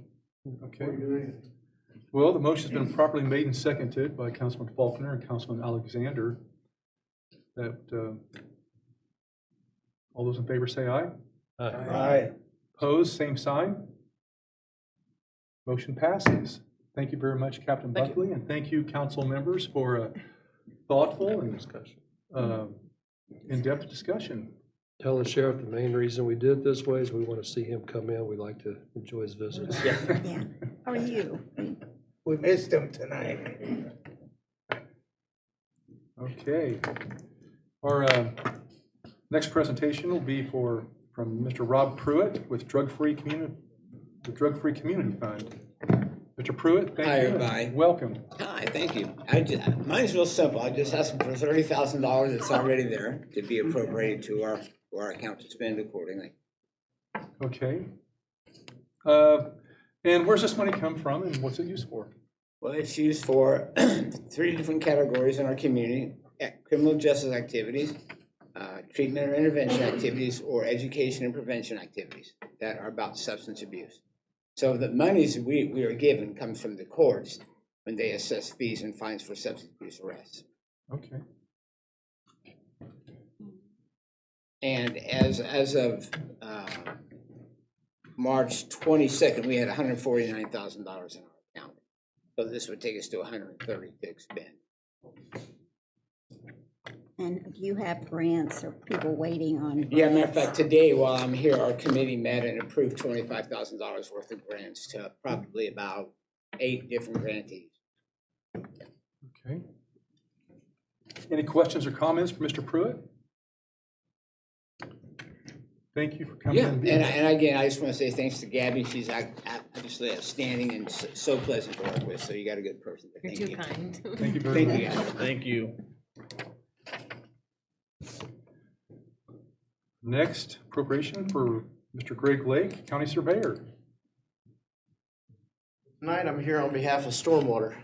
Okay. Well, the motion's been properly made and seconded by Councilman Faulkner and Councilman Alexander. That, all those in favor say aye. Aye. Opposed, same sign. Motion passes. Thank you very much, Captain Thank you. Buckley, and thank you, council members, for a thoughtful and in-depth discussion. Tell the sheriff the main reason we did it this way is we want to see him come in. We like to enjoy his visits. Yeah. Yeah. How are you? We missed him tonight. Okay. Our next presentation will be from Mr. Rob Pruitt with Drug-Free Community Fund. Mr. Pruitt, thank you. Hi, and everybody. Welcome. Hi, thank you. Mine's real simple. I just asked for $30,000 that's already there to be appropriated to our account to spend accordingly. Okay. And where's this money come from and what's it used for? Well, it's used for 3 different categories in our community: criminal justice activities, treatment or intervention activities, or education and prevention activities that are about substance abuse. So the monies we are given comes from the courts when they assess fees and fines for substance abuse arrests. Okay. And as of March 22nd, we had $149,000 in our account. So this would take us to 130 to expend. And do you have grants or people waiting on? Yeah, matter of grants? fact, today while I'm here, our committee met and approved $25,000 worth of grants to probably about 8 different grantees. Okay. Any questions or comments for Mr. Pruitt? Thank you for coming Yeah, in. and being here. and again, I just want to say thanks to Gabby. She's obviously outstanding and so pleasant to work with, so you got a good person. You're Thank too you. kind. Thank you very Thank you, much. guys. Thank you. Next, appropriation for Mr. Greg Lake, County Surveyor. Tonight, I'm here on behalf of Stormwater.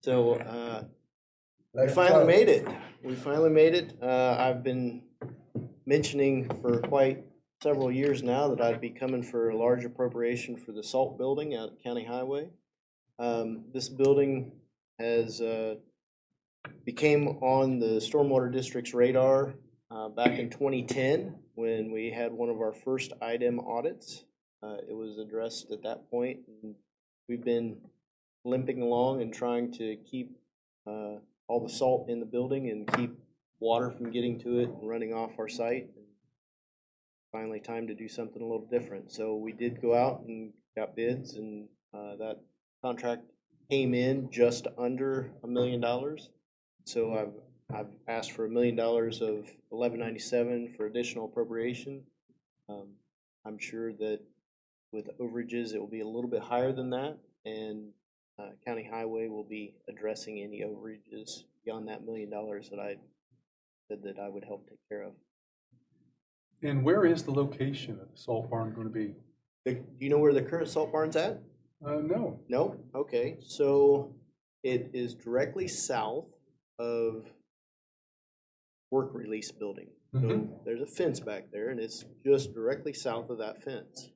So, we finally made it. We finally made it. I've been mentioning for quite several years now that I'd be coming for a large appropriation for the salt building out at County Highway. This building has became on the Stormwater District's radar back in 2010 when we had one of our first IDEM audits. It was addressed at that point, and we've been limping along and trying to keep all the salt in the building and keep water from getting to it and running off our site. Finally, time to do something a little different. So we did go out and got bids, and that contract came in just under $1 million. So I've asked for $1 million of 1197 for additional appropriation. I'm sure that with overages, it will be a little bit higher than that, and County Highway will be addressing any overages beyond that $1 million that I said that I would help take care of. And where is the location of the salt barn going to be? Do you know where the current salt barn's at? No. No? Okay, so it is directly south of work release building. So Mhm. there's a fence back there, and it's just directly south of that fence.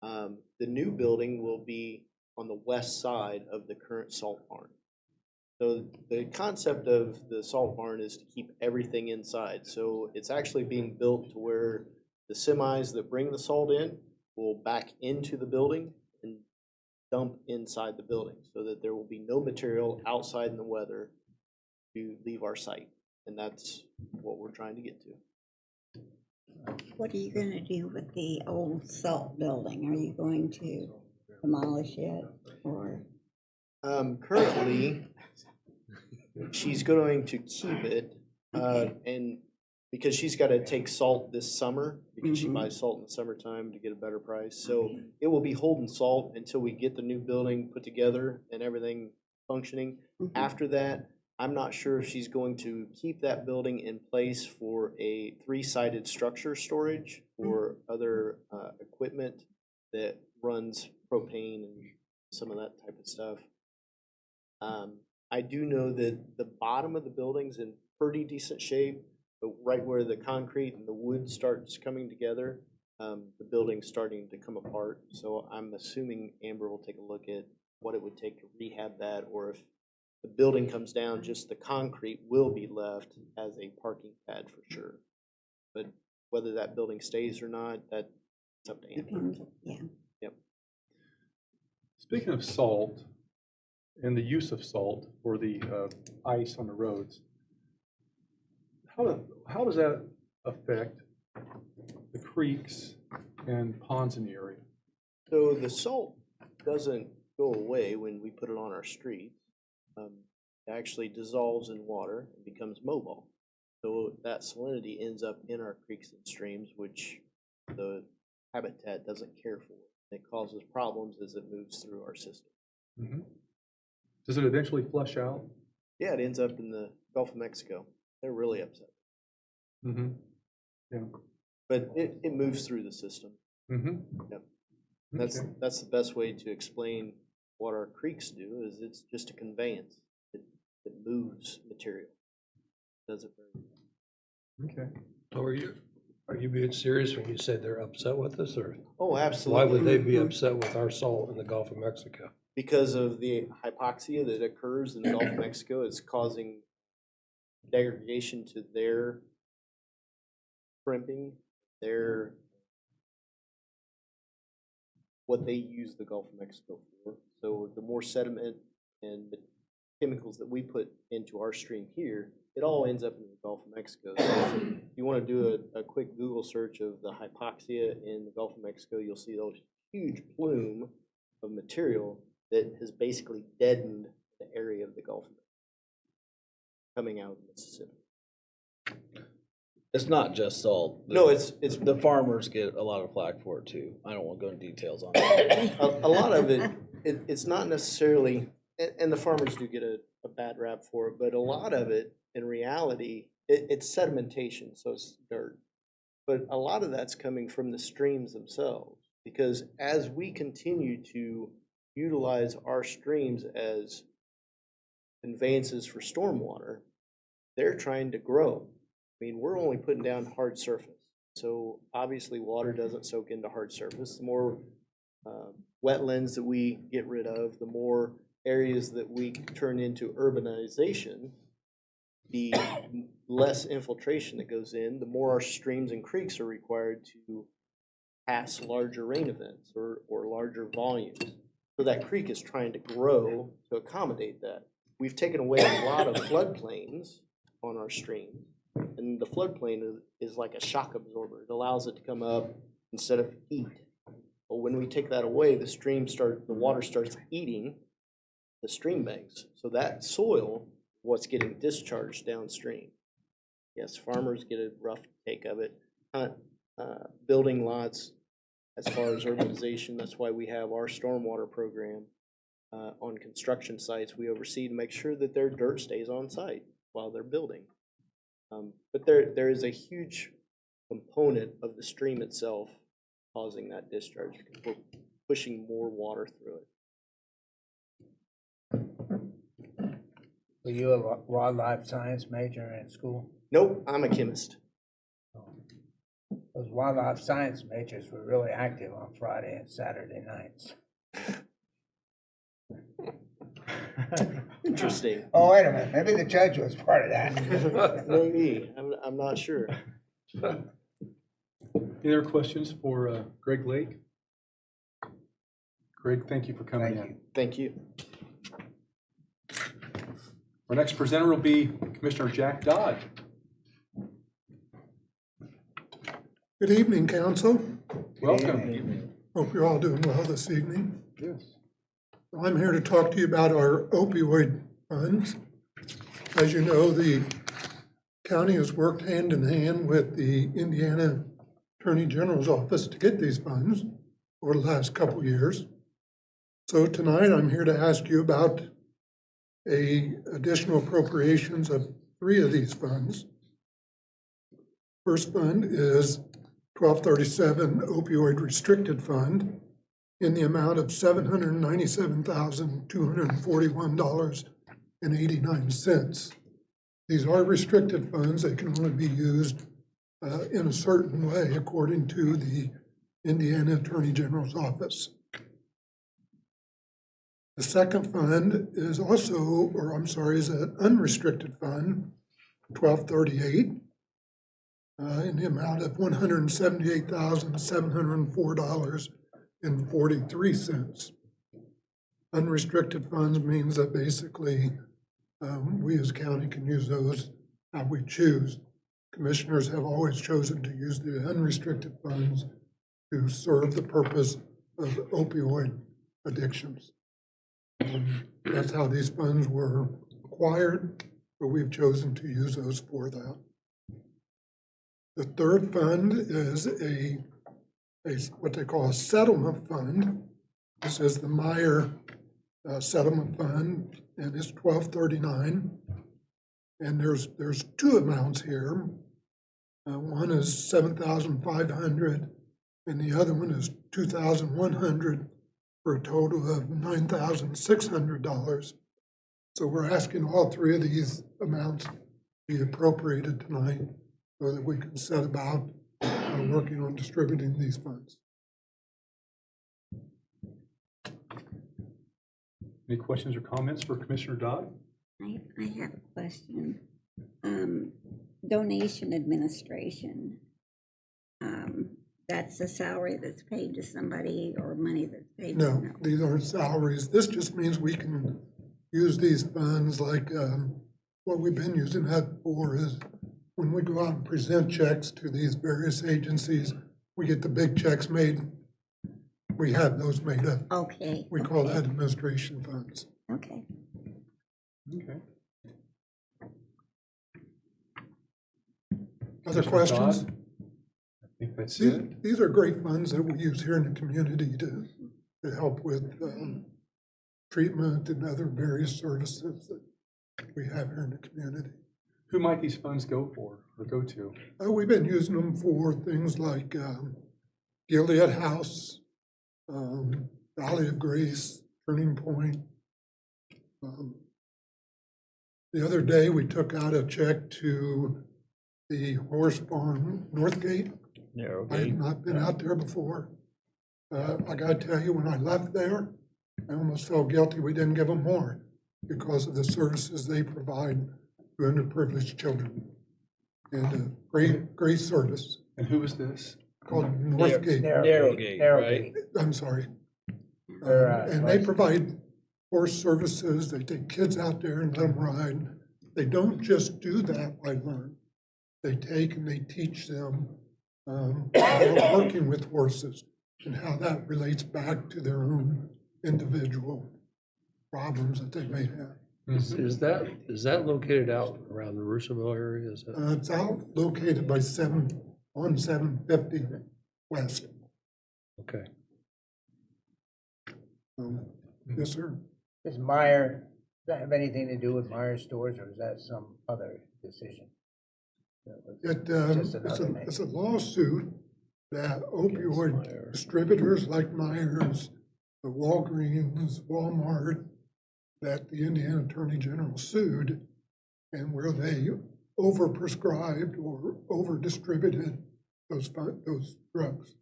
The new building will be on the west side of the current salt barn. So the concept of the salt barn is to keep everything inside. So it's actually being built to where the semis that bring the salt in will back into the building and dump inside the building so that there will be no material outside in the weather to leave our site. And that's what we're trying to get to. What are you gonna do with the old salt building? Are you going to demolish it or? Currently, she's going to keep it, and because she's gotta take salt this summer, because she buys salt in the summertime to get a better price. So it will be holding salt until we get the new building put together and everything functioning. After that, I'm not sure if she's going to keep that building in place for a 3-sided structure storage or other equipment that runs propane and some of that type of stuff. I do know that the bottom of the building's in pretty decent shape, but right where the concrete and the wood starts coming together, the building's starting to come apart. So I'm assuming Amber will take a look at what it would take to rehab that, or if the building comes down, just the concrete will be left as a parking pad for sure. But whether that building stays or not, that's up to Amber. Yeah. Yep. Speaking of salt and the use of salt for the ice on the roads, how does that affect the creeks and ponds in the area? So the salt doesn't go away when we put it on our streets. It actually dissolves in water and becomes mobile. So that salinity ends up in our creeks and streams, which the habitat doesn't care for. It causes problems as it moves through our system. Does it eventually flush out? Yeah, it ends up in the Gulf of Mexico. They're really upset. Yeah. But it moves through the system. Yep. That's the best way to explain what our creeks do, is it's just a conveyance. It moves material. Does it very well. Okay. So are you being serious when you say they're upset with us, or Oh, absolutely. why would they be upset with our salt in the Gulf of Mexico? Because of the hypoxia that occurs in the Gulf of Mexico, it's causing degradation to their shrimping, what they use the Gulf of Mexico for. So the more sediment and the chemicals that we put into our stream here, it all ends up in the Gulf of Mexico. So if you want to do a quick Google search of the hypoxia in the Gulf of Mexico, you'll see those huge plume of material that has basically deadened the area of the Gulf of Mexico coming out of Mississippi. It's not just salt. No, it's The farmers get a lot of flack for it too. I don't want to go into details on that. a lot of it's not necessarily, and the farmers do get a bad rap for it, but a lot of it, in reality, it's sedimentation, so it's dirt. But a lot of that's coming from the streams themselves, because as we continue to utilize our streams as conveyances for stormwater, they're trying to grow. I mean, we're only putting down hard surface. So obviously water doesn't soak into hard surface. The more wetlands that we get rid of, the more areas that we turn into urbanization, the less infiltration that goes in, the more our streams and creeks are required to pass larger rain events or larger volumes. So that creek is trying to grow to accommodate that. We've taken away a lot of floodplains on our streams. And the floodplain is like a shock absorber. It allows it to come up instead of eat. But when we take that away, the water starts eating the stream banks. So that soil, what's getting discharged downstream. Yes, farmers get a rough take of it. Building lots, as far as urbanization, that's why we have our stormwater program on construction sites. We oversee to make sure that their dirt stays on site while they're building. But there is a huge component of the stream itself causing that discharge. We're pushing more water through it. Were you a wildlife science major in school? Nope, I'm a chemist. Those wildlife science majors were really active on Friday and Saturday nights. Interesting. Oh, wait a minute, maybe the judge was part of that. Maybe, I'm not sure. Any other questions for Greg Lake? Greg, thank you for coming in. Thank you. Our next presenter will be Commissioner Jack Dodd. Good evening, council. Welcome. Hope you're all doing well this evening. Yes. I'm here to talk to you about our opioid funds. As you know, the county has worked hand in hand with the Indiana Attorney General's office to get these funds over the last couple of years. So tonight, I'm here to ask you about additional appropriations of 3 of these funds. First fund is 1237 opioid restricted fund in the amount of $797,241.89. These are restricted funds. They can only be used in a certain way according to the Indiana Attorney General's office. The second fund is also, is an unrestricted fund, 1238, in the amount of $178,704.43. Unrestricted funds means that basically we as county can use those how we choose. Commissioners have always chosen to use the unrestricted funds to serve the purpose of opioid addictions. That's how these funds were acquired, but we've chosen to use those for that. The third fund is what they call a settlement fund. This is the Meyer settlement fund, and it's 1239. And there's 2 amounts here. One is 7,500, and the other one is 2,100, for a total of $9,600. So we're asking all 3 of these amounts be appropriated tonight so that we can set about working on distributing these funds. Any questions or comments for Commissioner Dodd? I have a question. Donation administration. That's a salary that's paid to somebody or money that's paid? No, these aren't salaries. This just means we can use these funds like what we've been using that for is when we go out and present checks to these various agencies, we get the big checks made. We have those made up. Okay. We call that administration funds. Okay. Okay. Other Commissioner questions? Dodd? I think that's it. These are great funds that we use here in the community to help with treatment and other various services that we have here in the community. Who might these funds go for or go to? We've been using them for things like Gilead House, Valley of Grace, Turning Point. The other day, we took out a check to the horse farm, Northgate. I had not been out there before. I gotta tell you, when I left there, I almost felt guilty we didn't give them more because of the services they provide to underprivileged children. And great service And who is this? called Northgate. Narrowgate, right? I'm sorry. And they provide horse services. They take kids out there and let them ride. They don't just do that, I learned. They take and they teach them working with horses and how that relates back to their own individual problems that they may have. Is that located out around the Russellville area? Is that? It's out located by 750 West. Okay. Yes, sir. Does Meyer, does that have anything to do with Meyer Stores, or is that some other decision? It's a lawsuit that opioid distributors like Myers, the Walgreens, Walmart, that the Indiana Attorney General sued, and where they overprescribed or over-distributed those drugs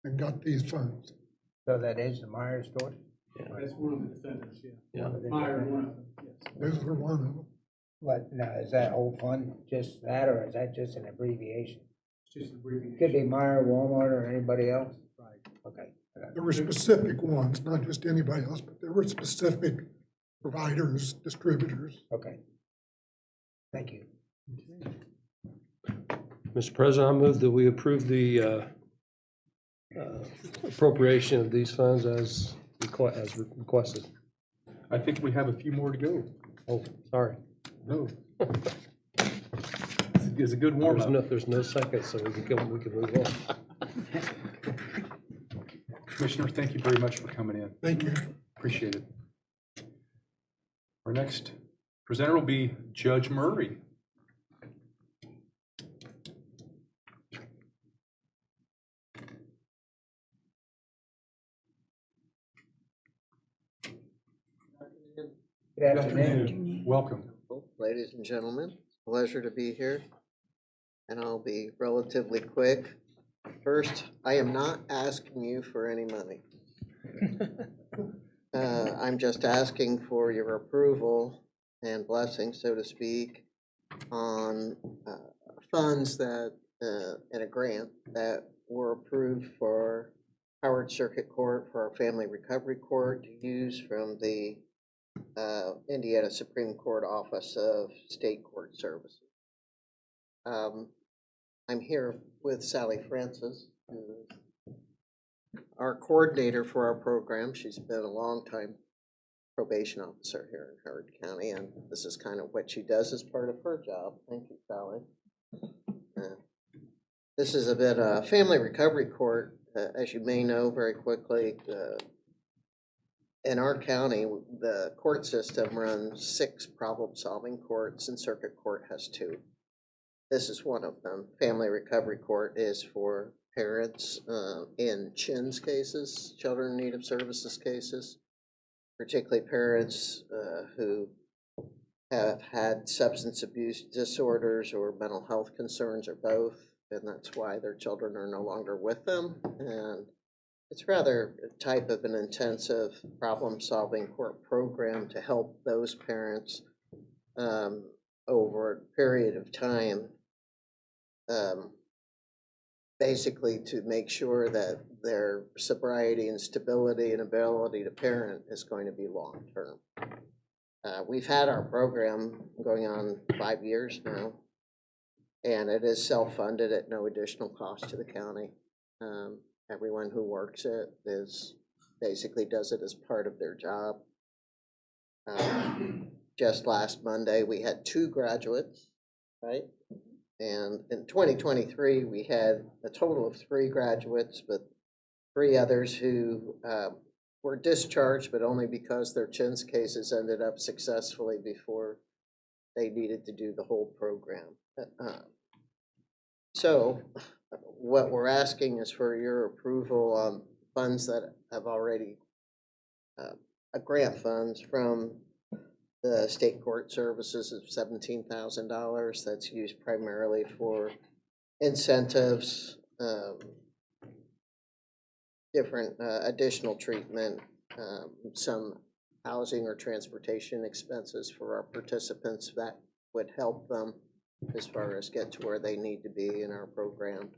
and got these funds. So that is the Meyer Stores? That's one of the defendants, Yeah. Meyer, one of them, yes. Those are one of them. What, now, is that whole fund just that, or is that just an abbreviation? It's just an abbreviation. Could be Meyer, Walmart, or anybody else? Right. Okay. There were specific ones, not just anybody else, but there were specific providers, distributors. Okay. Thank you. Mr. President, I move that we approve the appropriation of these funds as requested. I think we have a few more to go. Oh, sorry. No. It's a good warm-up. There's no second, so we can move on. Commissioner, thank you very much for coming in. Thank you. Appreciate it. Our next presenter will be Judge Murray. Good afternoon. Welcome. Ladies and gentlemen, pleasure to be here, and I'll be relatively quick. First, I am not asking you for any money. I'm just asking for your approval and blessing, so to speak, on funds that, in a grant that were approved for Howard Circuit Court, for our Family Recovery Court, to use from the Indiana Supreme Court Office of State Court Services. I'm here with Sally Francis, who is our coordinator for our program. She's been a long time probation officer here in Howard County, and this is kind of what she does as part of her job. Thank you, Sally. This is a bit Family Recovery Court, as you may know very quickly. In our county, the court system runs 6 problem-solving courts, and Circuit Court has 2. This is one of them. Family Recovery Court is for parents in CHINS cases, Children in Need of Services cases, particularly parents who have had substance abuse disorders or mental health concerns or both, and that's why their children are no longer with them. And it's rather a type of an intensive problem-solving court program to help those parents over a period of time, basically to make sure that their sobriety and stability and ability to parent is going to be long-term. We've had our program going on 5 years now, and it is self-funded at no additional cost to the county. Everyone who works it basically does it as part of their job. Just last Monday, we had 2 graduates, right? And in 2023, we had a total of 3 graduates, but 3 others who were discharged, but only because their CHINS cases ended up successfully before they needed to do the whole program. So what we're asking is for your approval on funds that have already, grant funds from the State Court Services of $17,000. That's used primarily for incentives, different additional treatment, some housing or transportation expenses for our participants that would help them as far as get to where they need to be in our program.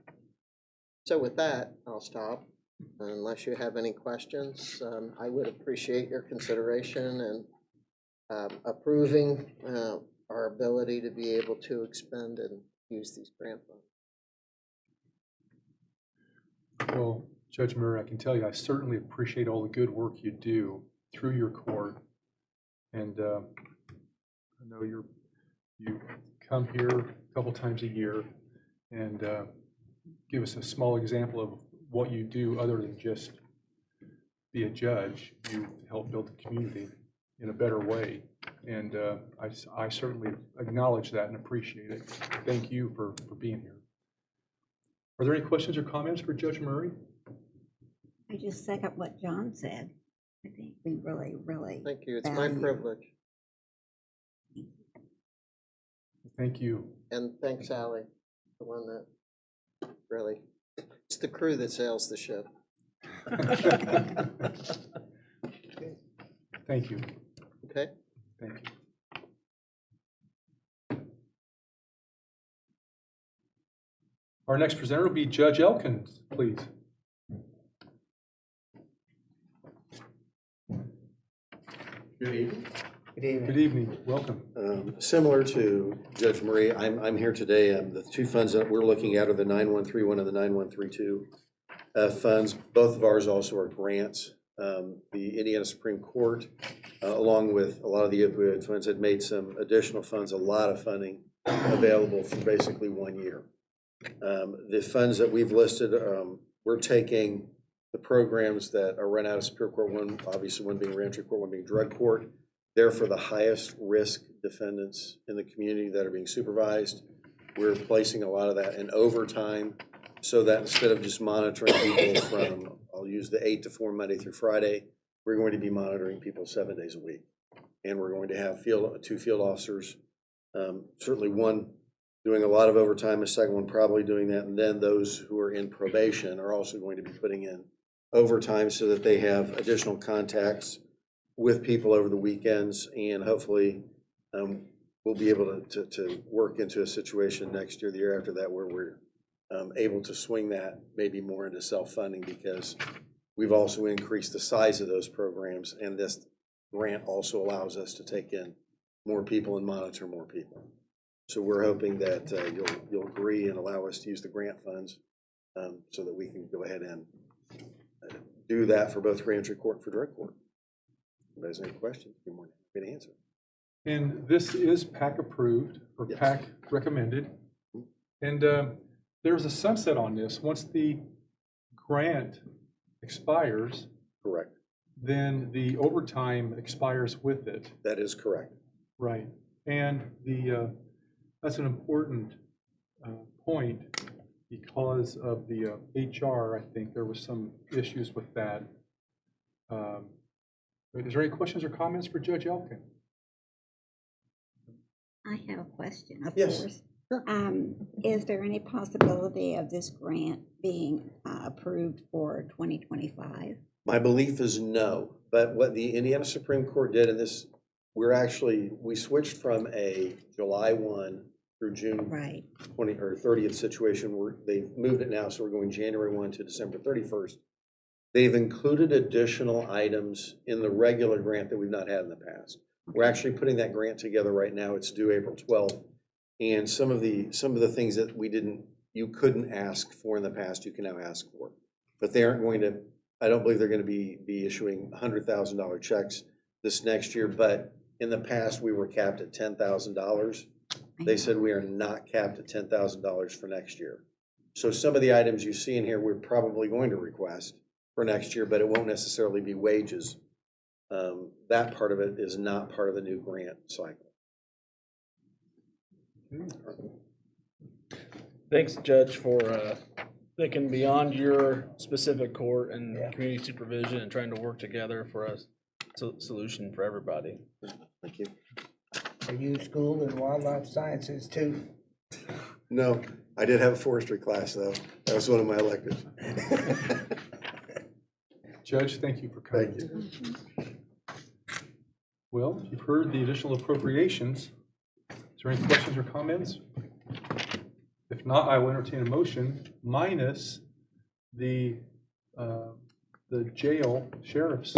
So with that, I'll stop. Unless you have any questions, I would appreciate your consideration and approving our ability to be able to expend and use these grant funds. Well, Judge Murray, I can tell you, I certainly appreciate all the good work you do through your court. And I know you come here a couple times a year and give us a small example of what you do other than just be a judge. You help build the community in a better way. And I certainly acknowledge that and appreciate it. Thank you for being here. Are there any questions or comments for Judge Murray? I just second what John said. I think we really, really. Thank you. It's my value. privilege. Thank you. And thanks, Sally, the one that really, it's the crew that sails the ship. Thank you. Okay. Thank you. Our next presenter will be Judge Elkins, please. Good evening. Good evening. Good evening, welcome. Similar to Judge Murray, I'm here today. The two funds that we're looking at are the 9131 and the 9132 funds. Both of ours also are grants. The Indiana Supreme Court, along with a lot of the opioid funds, had made some additional funds, a lot of funding available for basically 1 year. The funds that we've listed, we're taking the programs that are run out of Superior Court, one obviously one being reentry court, one being drug court. They're for the highest risk defendants in the community that are being supervised. We're placing a lot of that in overtime so that instead of just monitoring people from, I'll use the 8 to 4 Monday through Friday, we're going to be monitoring people 7 days a week. And we're going to have two field officers, certainly one doing a lot of overtime, a second one probably doing that, and then those who are in probation are also going to be putting in overtime so that they have additional contacts with people over the weekends, and hopefully we'll be able to work into a situation next year, the year after that, where we're able to swing that maybe more into self-funding, because we've also increased the size of those programs, and this grant also allows us to take in more people and monitor more people. So we're hoping that you'll agree and allow us to use the grant funds so that we can go ahead and do that for both reentry court and for drug court. If there's any questions, you're more than happy to answer. And this is PAC approved, or Yes. PAC recommended. And there's a sunset on this. Once the grant expires, Correct. then the overtime expires with it. That is correct. Right. And that's an important point, because of the HR, I think there was some issues with that. Is there any questions or comments for Judge Elkin? I have a question, of Yes. course. Is there any possibility of this grant being approved for 2025? My belief is no, but what the Indiana Supreme Court did in this, we switched from a July 1 through June Right. 20 or 30th situation, where they've moved it now, so we're going January 1 to December 31st. They've included additional items in the regular grant that we've not had in the past. We're actually putting that grant together right now. It's due April 12th. And some of the things that you couldn't ask for in the past, you can now ask for. But they aren't going to, I don't believe they're going to be issuing $100,000 checks this next year. But in the past, we were capped at $10,000. They said we are not capped at $10,000 for next year. So some of the items you see in here, we're probably going to request for next year, but it won't necessarily be wages. That part of it is not part of the new grant cycle. Thanks, Judge, for thinking beyond your specific court and community supervision and trying to work together for a solution for everybody. Thank you. Are you schooled in wildlife sciences too? No, I did have a forestry class, though. That was one of my electives. Judge, thank you for coming. Thank you. Well, you've heard the additional appropriations. Is there any questions or comments? If not, I will entertain a motion minus the jail sheriff's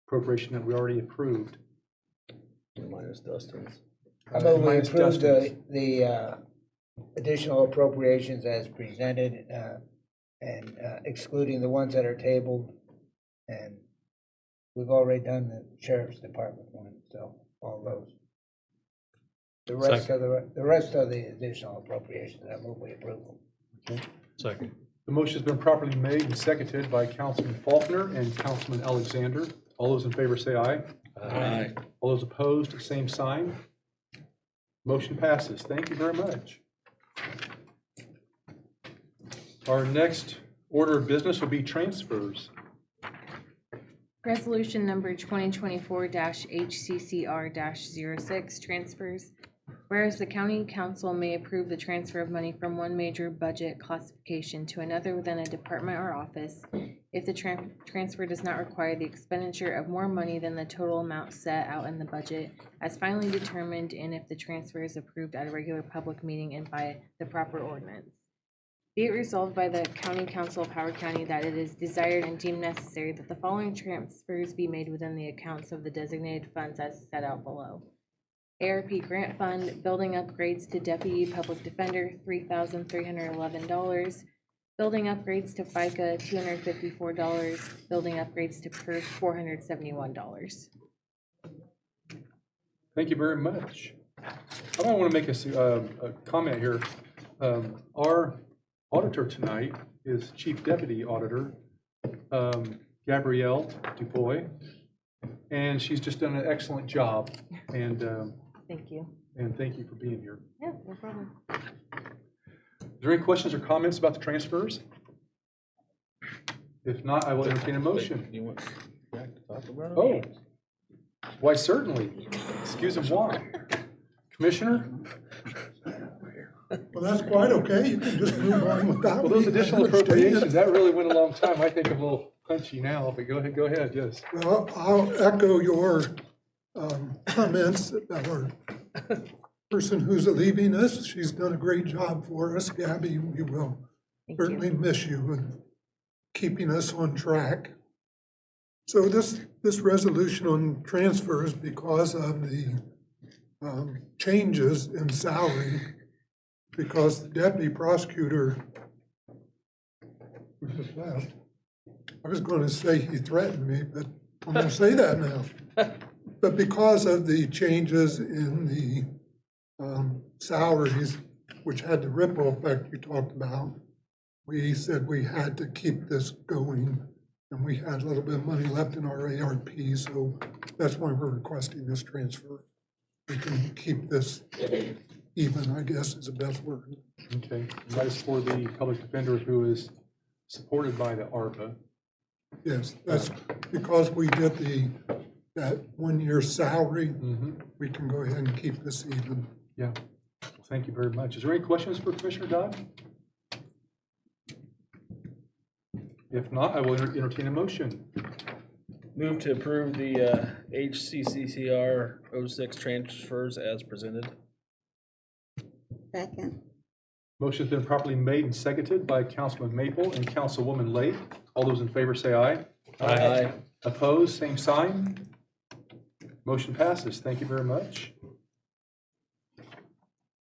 appropriation that we already approved. Minus Dustin's. I move we Minus approve Dustin's. the additional appropriations as presented, and excluding the ones that are tabled. And we've already done the sheriff's department one, so all those. The rest of the additional appropriations, I move we approve them. Okay. Second. The motion's been properly made and seconded by Councilman Faulkner and Councilman Alexander. All those in favor say aye. Aye. All those opposed, same sign. Motion passes. Thank you very much. Our next order of business will be transfers. Resolution number 2024-HCCR-06, transfers. Whereas the county council may approve the transfer of money from one major budget classification to another within a department or office if the transfer does not require the expenditure of more money than the total amount set out in the budget as finally determined, and if the transfer is approved at a regular public meeting and by the proper ordinance. Be it resolved by the County Council of Howard County that it is desired and deemed necessary that the following transfers be made within the accounts of the designated funds as set out below. ARP Grant Fund, building upgrades to Deputy Public Defender, $3,311. Building upgrades to FICA, $254. Building upgrades to PERS, $471. Thank you very much. I want to make a comment here. Our auditor tonight is Chief Deputy Auditor Gabrielle Dubois, and she's just done an excellent job. And Thank you. and thank you for being here. Yeah, no problem. Is there any questions or comments about the transfers? If not, I will entertain a motion. You want Jack to talk about it? Oh, why certainly. Excuse him, why? Commissioner? Well, that's quite okay. You can just move on without. Well, those me. I additional understand. appropriations, that really went a long time. I think I'm a little punchy now, but go ahead, yes. Well, I'll echo your comments about our person who's leaving us. She's done a great job for us. Gabby, we will certainly miss you and keeping us on track. So this resolution on transfers, because of the changes in salary, because the deputy prosecutor who just left, I was going to say he threatened me, but I'm going to say that now. But because of the changes in the salaries, which had the ripple effect you talked about, we said we had to keep this going, and we had a little bit of money left in our ARP, so that's why we're requesting this transfer. We can keep this even, I guess is the best word. Okay, that is for the public defender who is supported by the ARPA. Yes, that's because we did that 1 year salary, we can go ahead and keep this even. Yeah, well, thank you very much. Is there any questions for Commissioner Dodd? If not, I will entertain a motion. Move to approve the HCCCR 06 transfers as presented. Second. Motion's been properly made and seconded by Councilman Maple and Councilwoman Lake. All those in favor say aye. Aye. Opposed, same sign. Motion passes. Thank you very much.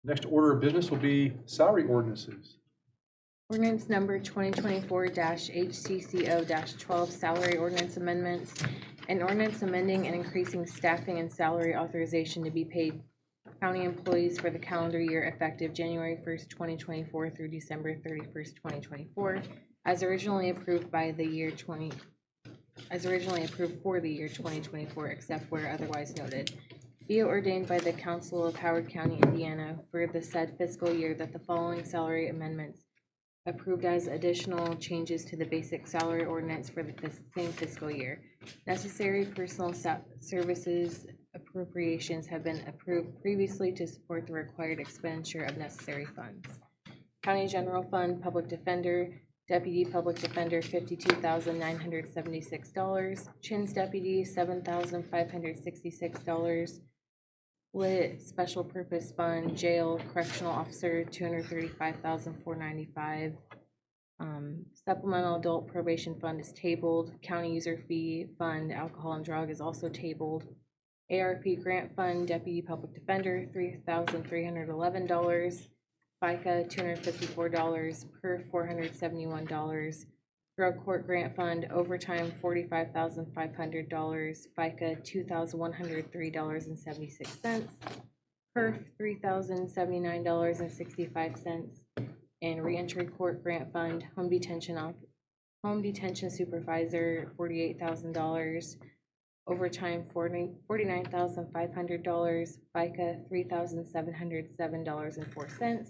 Next order of business will be salary ordinances. Ordinance number 2024-HCCO-12, salary ordinance amendments. An ordinance amending and increasing staffing and salary authorization to be paid county employees for the calendar year effective January 1st, 2024 through December 31st, 2024, as originally approved for the year 2024, except where otherwise noted. Be it ordained by the Council of Howard County, Indiana, for the said fiscal year that the following salary amendments approved as additional changes to the basic salary ordinance for the same fiscal year. Necessary personal services appropriations have been approved previously to support the required expenditure of necessary funds. County General Fund, Public Defender, Deputy Public Defender, $52,976. Chins Deputy, $7,566. Lit Special Purpose Fund, Jail Correctional Officer, $235,495. Supplemental Adult Probation Fund is tabled. County User Fee Fund, Alcohol and Drug is also tabled. ARP Grant Fund, Deputy Public Defender, $3,311. FICA, $254. PER, $471. Drug Court Grant Fund, Overtime, $45,500. FICA, $2,103.76. PERF, $3,079.65. And Reentry Court Grant Fund, Home Detention Supervisor, $48,000. Overtime, $49,500. FICA, $3,707.04.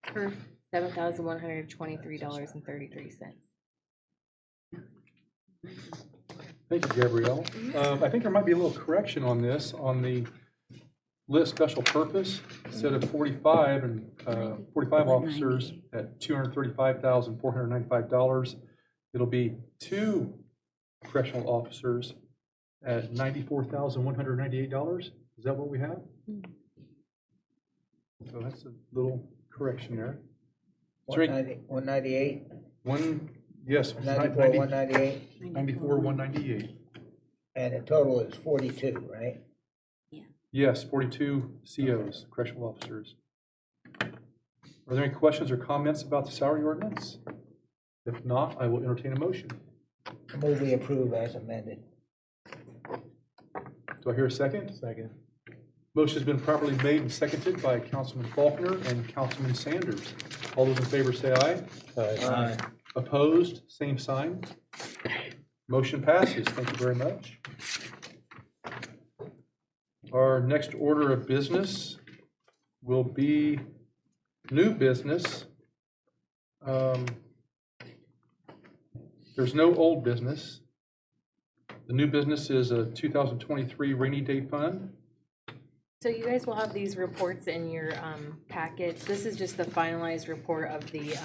PERF, $7,123.33. Thank you, Gabrielle. I think there might be a little correction on this, on the lit special purpose. Instead of 45 and 45 officers at $235,495, it'll be 2 correctional officers at $94,198. Is that what we have? So that's a little correction there. 190, 198, Yes. 94, 198, 94, 198. and the total is 42, right? Yes, 42 COs, correctional officers. Are there any questions or comments about the salary ordinance? If not, I will entertain a motion. I move we approve as amended. Do I hear a second? Second. Motion has been properly made and seconded by Councilman Faulkner and Councilman Sanders. All those in favor say aye. Aye. Opposed, same sign. Motion passes. Thank you very much. Our next order of business will be new business. There's no old business. The new business is a 2023 rainy day fund. So you guys will have these reports in your packets. This is just the finalized report of the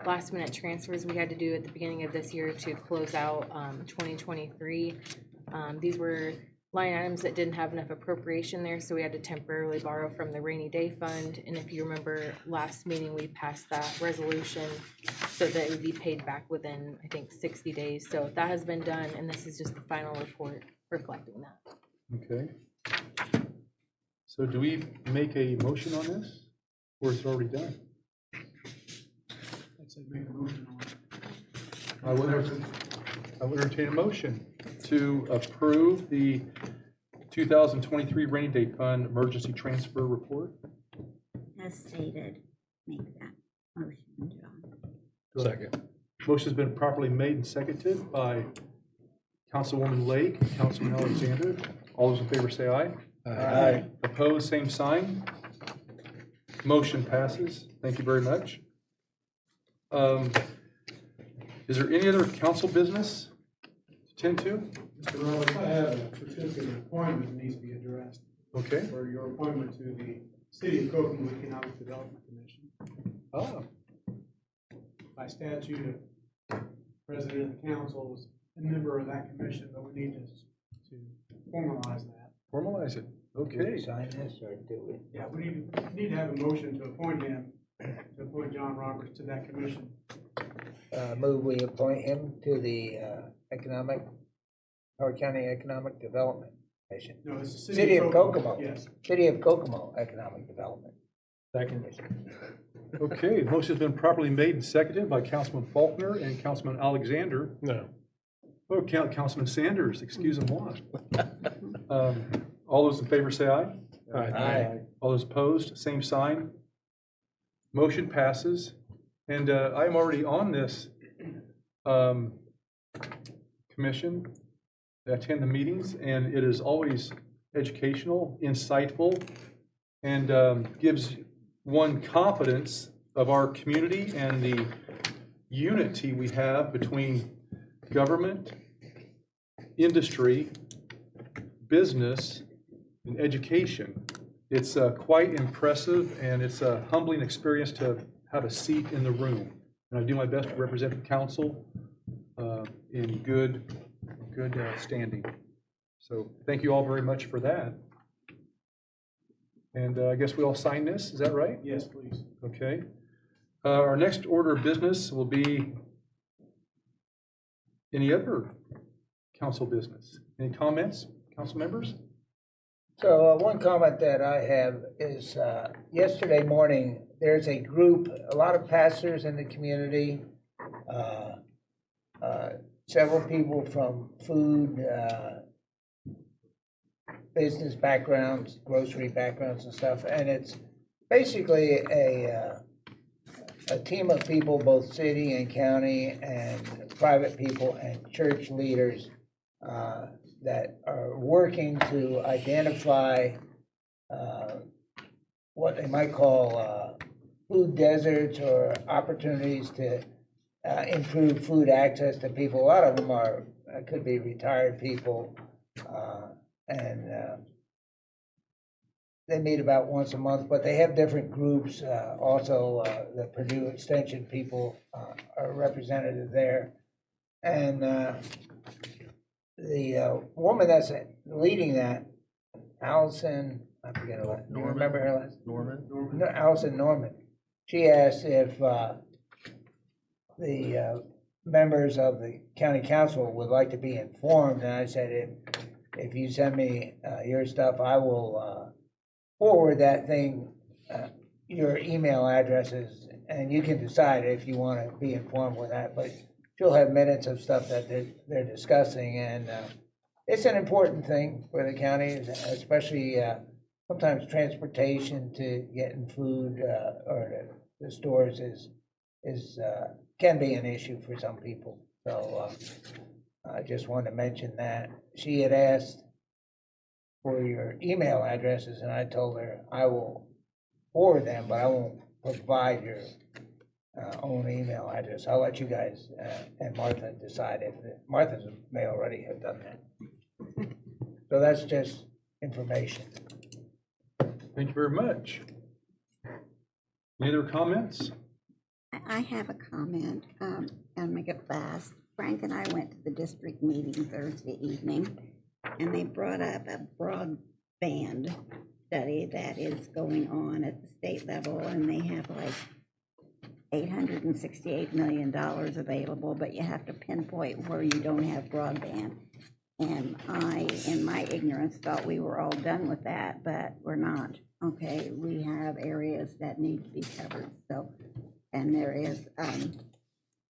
last minute transfers we had to do at the beginning of this year to close out 2023. These were line items that didn't have enough appropriation there, so we had to temporarily borrow from the rainy day fund. And if you remember last meeting, we passed that resolution so that it would be paid back within, I think, 60 days. So that has been done, and this is just the final report reflecting that. Okay. So do we make a motion on this, or is it already done? I'd say make a motion on it. I will entertain a motion to approve the 2023 rainy day fund emergency transfer report. As stated, make that motion, John. Second. Motion has been properly made and seconded by Councilwoman Lake and Councilman Alexander. All those in favor say aye. Aye. Opposed, same sign. Motion passes. Thank you very much. Is there any other council business to tend to? Mr. Roberts, I have a certificate of appointment that needs to be addressed Okay. for your appointment to the City of Kokomo Economic Development Commission. Ah, By statute, the president of the council is a member of that commission, but we need to formalize that. formalize it. Do Okay. we sign this or do we? Yeah, we need to have a motion to appoint him, to appoint John Roberts to that commission. Move we appoint him to the Howard County Economic Development Commission. No, it's the City of Kokomo. Yes. City of Kokomo Economic Development. Second. Okay, motion has been properly made and seconded by Councilman Faulkner and Councilman Alexander. No. Oh, Councilman Sanders, excuse him one. All those in favor say aye. Aye. All those opposed, same sign. Motion passes. And I'm already on this commission. I attend the meetings, and it is always educational, insightful, and gives one confidence of our community and the unity we have between government, industry, business, and education. It's quite impressive, and it's a humbling experience to have a seat in the room. And I do my best to represent the council in good standing. So thank you all very much for that. And I guess we all sign this, is that right? Yes, please. Okay. Our next order of business will be any other council business. Any comments, council members? So one comment that I have is yesterday morning, there's a group, a lot of pastors in the community, several people from food, business backgrounds, grocery backgrounds and stuff, and it's basically a team of people, both city and county and private people and church leaders that are working to identify what they might call food deserts or opportunities to improve food access to people. A lot of them are could be retired people, and they meet about once a month, but they have different groups. Also, the Purdue Extension people are represented there, and the woman that's leading that, Allison, I forget her last. Do you remember her last? Norman? No, Allison Norman. She asked if the members of the county council would like to be informed, and I said, if you send me your stuff, I will forward that thing, your email addresses, and you can decide if you want to be informed with that, but she'll have minutes of stuff that they're discussing, and it's an important thing for the county, especially sometimes transportation to getting food or the stores is can be an issue for some people. So I just wanted to mention that. She had asked for your email addresses, and I told her I will forward them, but I won't provide your own email address. I'll let you guys and Martha decide if Martha may already have done that. So that's just information. Thank you very much. Any other comments? I have a comment, I'll make it fast. Frank and I went to the district meeting Thursday evening, and they brought up a broadband study that is going on at the state level, and they have like $868 million available, but you have to pinpoint where you don't have broadband. And I, in my ignorance, thought we were all done with that, but we're not. Okay, we have areas that need to be covered, so, and there is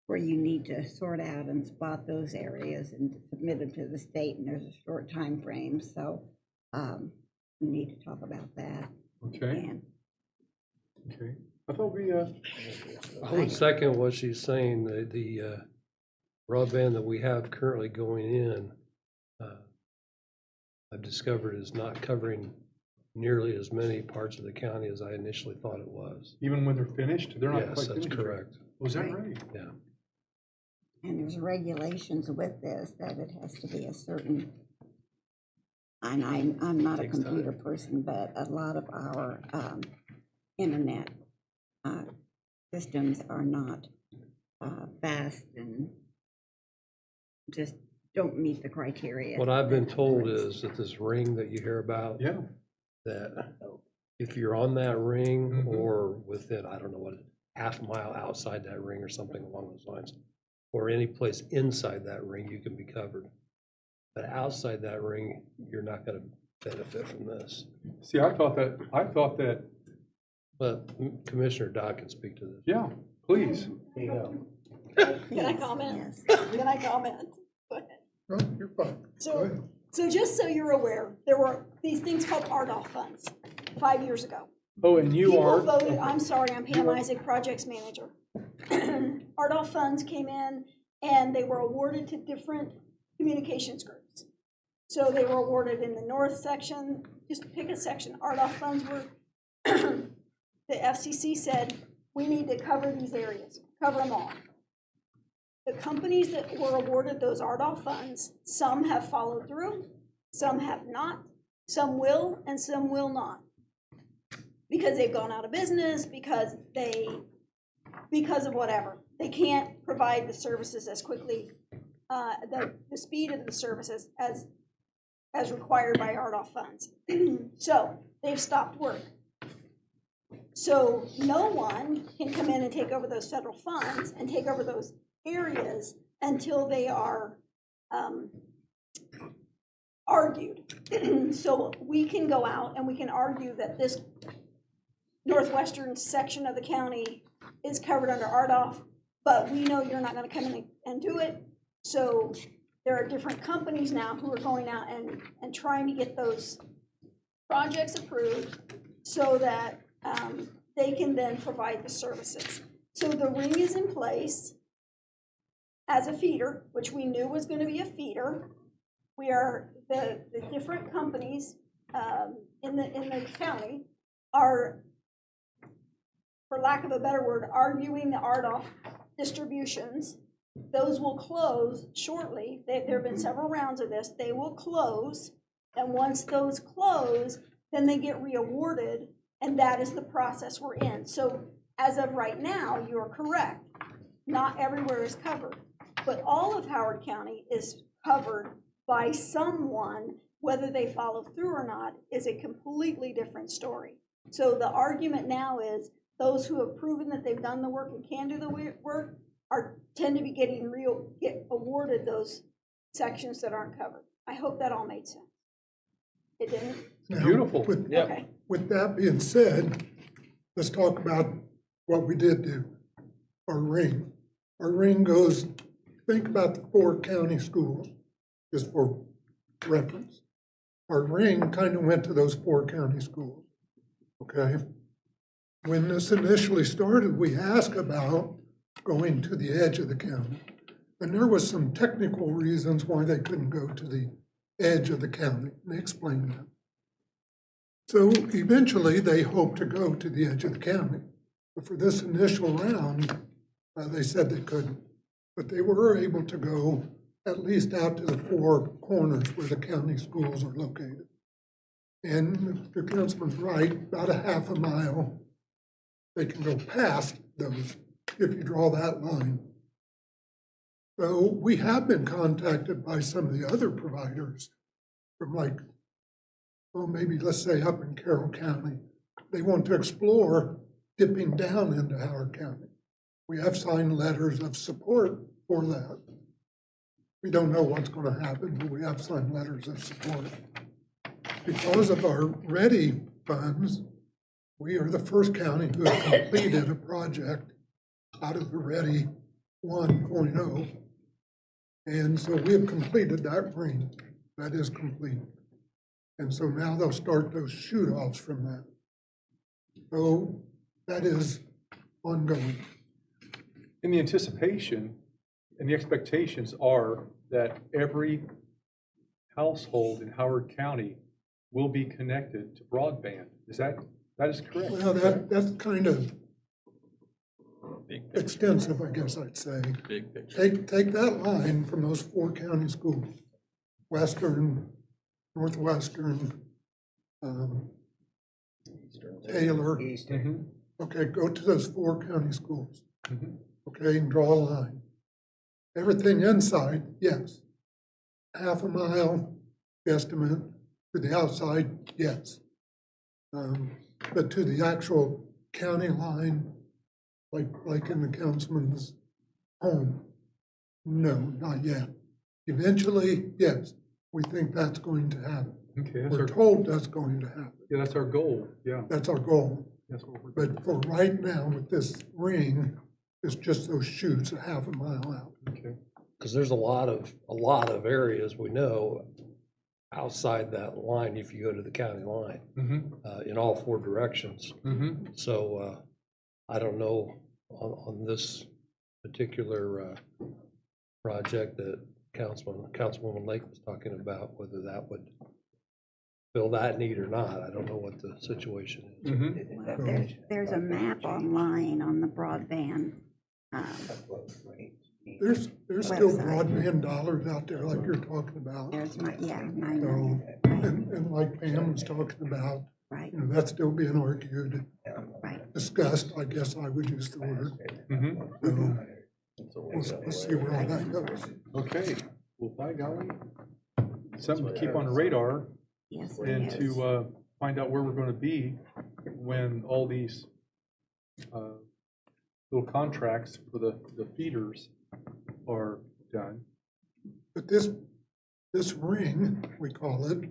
where you need to sort out and spot those areas and submit them to the state, and there's a short time frame, so we need to talk about that. Okay. And Okay. I thought we, I would second what she's saying, the broadband that we have currently going in, I've discovered is not covering nearly as many parts of the county as I initially thought it was. even when they're finished, they're not Yes, quite that's finished. correct. Was that right? Yeah. And there's regulations with this that it has to be a certain, and I'm not a Takes computer time. person, but a lot of our internet systems are not fast and just don't meet the criteria. What I've been told is that this ring that you hear about, Yeah. that if you're on that ring Mhm. or within, I don't know what, half a mile outside that ring or something along those lines, or any place inside that ring, you can be covered. But outside that ring, you're not gonna benefit from this. See, I thought that, But Commissioner Dodd can speak to this. yeah, please. There you go. Can I comment? Yes. Can I comment? Go ahead. No, you're fine. Go So, ahead. so just so you're aware, there were these things called RDOF funds 5 years ago. Oh, and you People are. voted, I'm sorry, I'm Pam You are- Isaac, projects manager. RDOF funds came in and they were awarded to different communications groups. So they were awarded in the north section, just to pick a section, RDOF funds were, the FCC said, we need to cover these areas, cover them all. The companies that were awarded those RDOF funds, some have followed through, some have not, some will, and some will not. Because they've gone out of business, because of whatever. They can't provide the services as quickly, the speed of the services as required by RDOF funds. So they've stopped work. So no one can come in and take over those federal funds and take over those areas until they are argued. So we can go out and we can argue that this northwestern section of the county is covered under RDOF, but we know you're not gonna come in and do it. So there are different companies now who are going out and trying to get those projects approved so that they can then provide the services. So the ring is in place as a feeder, which we knew was gonna be a feeder. We are, the different companies in the county are, for lack of a better word, arguing the RDOF distributions. Those will close shortly. There have been several rounds of this. They will close, and once those close, then they get reawarded, and that is the process we're in. So as of right now, you are correct. Not everywhere is covered, but all of Howard County is covered by someone. Whether they follow through or not is a completely different story. So the argument now is those who have proven that they've done the work and can do the work, tend to be get awarded those sections that aren't covered. I hope that all made sense. It didn't? Now, Beautiful. Okay. With that being said, let's talk about what we did do. Our ring. Our ring goes, think about the 4 county schools, just for reference. Our ring kind of went to those 4 county schools, okay? When this initially started, we asked about going to the edge of the county. And there was some technical reasons why they couldn't go to the edge of the county, and they explained that. So eventually, they hoped to go to the edge of the county. But for this initial round, they said they couldn't. But they were able to go at least out to the 4 corners where the county schools are located. And the councilman's right, about a half a mile, they can go past those if you draw that line. So we have been contacted by some of the other providers from maybe let's say up in Carroll County. They want to explore dipping down into Howard County. We have signed letters of support for that. We don't know what's going to happen, but we have signed letters of support. Because of our READY funds, we are the first county who has completed a project out of the READY 1.0. And so we have completed that ring. That is complete. And so now they'll start those shoot-offs from that. So that is ongoing. And the anticipation and the expectations are that every household in Howard County will be connected to broadband. That is correct? Well, that's kind of extensive, I guess I'd say. Big picture. Take that line from those 4 county schools, Western, Northwestern, Taylor. Mhm. Okay, go to those 4 county schools. Mhm. Okay, and draw a line. Everything inside, yes. Half a mile estimate to the outside, yes. But to the actual county line, like in the councilman's home, no, not yet. Eventually, yes, we think that's going to happen. Okay, We're told that's going to happen. yeah, that's our goal, yeah. That's our goal. That's what we're. But for right now, with this ring, it's just those chutes a half a mile out. Okay. Because there's a lot of areas we know outside that line if you go to the county line, in all 4 directions. So I don't know on this particular project that Councilwoman Lake was talking about, whether that would fill that need or not. I don't know what the situation is. Well, there's a map online on the broadband. There's still Website. broadband dollars out there like you're talking about. There's my, yeah, 9 So, million. and like Pam was talking about, Right, you know, that's still being argued, right. discussed, I guess I would use the word. So we'll see where all that goes. Okay, well, by golly, something to keep on the radar Yes, it and is. to find out where we're going to be when all these little contracts for the feeders are done. But this ring, we call it,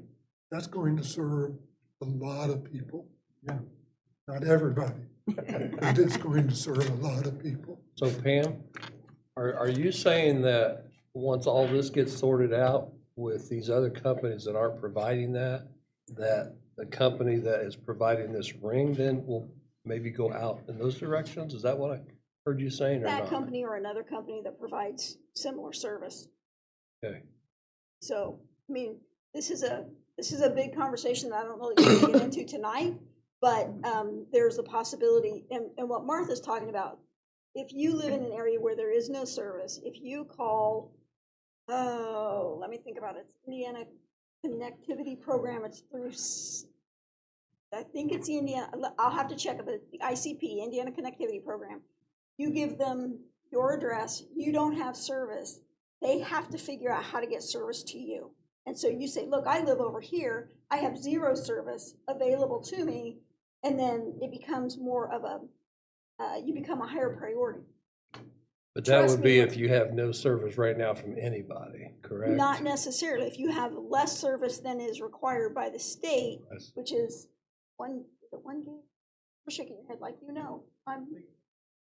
that's going to serve a lot of people. Yeah. Not everybody, but it's going to serve a lot of people. So Pam, are you saying that once all this gets sorted out with these other companies that aren't providing that the company that is providing this ring then will maybe go out in those directions? Is that what I heard you saying or That not? company or another company that provides similar service. Okay. So, I mean, this is a big conversation that I don't know that you can get into tonight, but there's a possibility, and what Martha's talking about, if you live in an area where there is no service, if you call, let me think about it, it's Indiana Connectivity Program, it's through, I think it's the Indiana, I'll have to check it, but it's the ICP, Indiana Connectivity Program. You give them your address, you don't have service, they have to figure out how to get service to you. And so you say, look, I live over here, I have 0 service available to me, and then it becomes more of a, you become a higher priority. But that Trust would be me. if you have no service right now from anybody, correct? Not necessarily. If you have less service than is required by the state, which is is it 1 gig? You're shaking your head like you know. I'm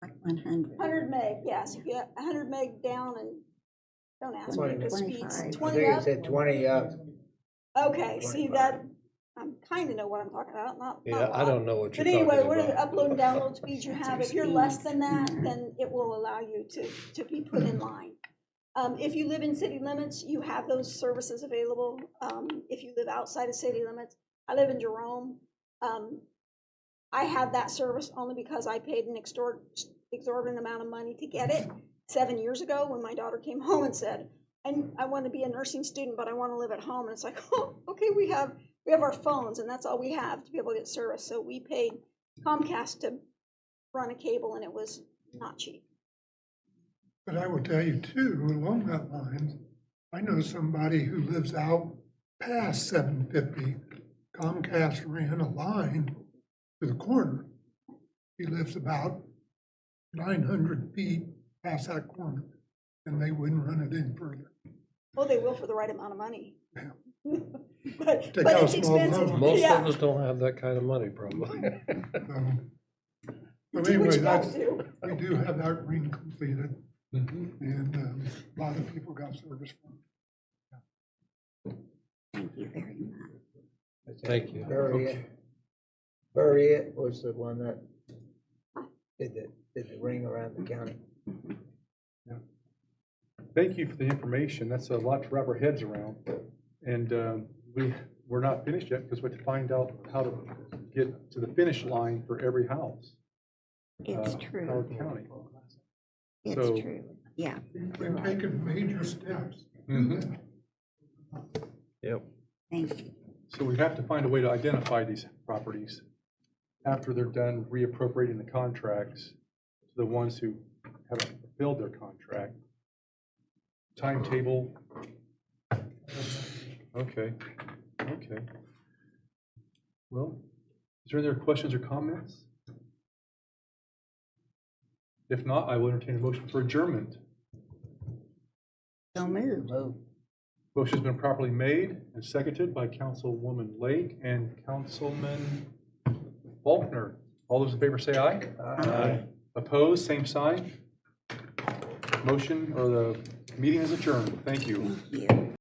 Like 100. 100 meg, yes. If you have 100 meg down and, don't ask me the speeds. 25. 20 up? said 20 up. Okay, see that, I kind of know what I'm talking about, not a Yeah, I lot. don't know what you're But talking anyway, what are the about. upload and download speeds you have? If you're less than that, then it will allow you to be put in line. If you live in city limits, you have those services available. If you live outside of city limits, I live in Jerome. I have that service only because I paid an exorbitant amount of money to get it 7 years ago when my daughter came home and said, I want to be a nursing student, but I want to live at home. And it's like, oh, okay, we have our phones, and that's all we have to be able to get service. So we paid Comcast to run a cable, and it was not cheap. But I will tell you too, along that line, I know somebody who lives out past 750. Comcast ran a line to the corner. He lives about 900 feet past that corner, and they wouldn't run it any further. Well, they will for the right amount of money. Yeah. But Take out it's a small expensive. loan. Most Yeah. of us don't have that kind of money, probably. So Do anyway, what you gotta that's, do. we do have that ring completed, Mhm. and a lot of people got service from it. Thank you very much. Thank you. Bury was the one that did the ring around the county. Thank you for the information. That's a lot to wrap our heads around. And we're not finished yet because we have to find out how to get to the finish line for every house. It's true. Howard County. It's So- true. Yeah. We've taken major steps. Mhm. Yep. Thank you. So we have to find a way to identify these properties after they're done reappropriating the contracts to the ones who haven't fulfilled their contract. Timetable. Okay, okay. Well, is there any other questions or comments? If not, I will entertain a motion for adjournment. So moved. Motion's been properly made and seconded by Councilwoman Lake and Councilman Faulkner. All those in favor say aye. Aye. Opposed, same sign. Motion, or the meeting is adjourned. Thank you. Thank you.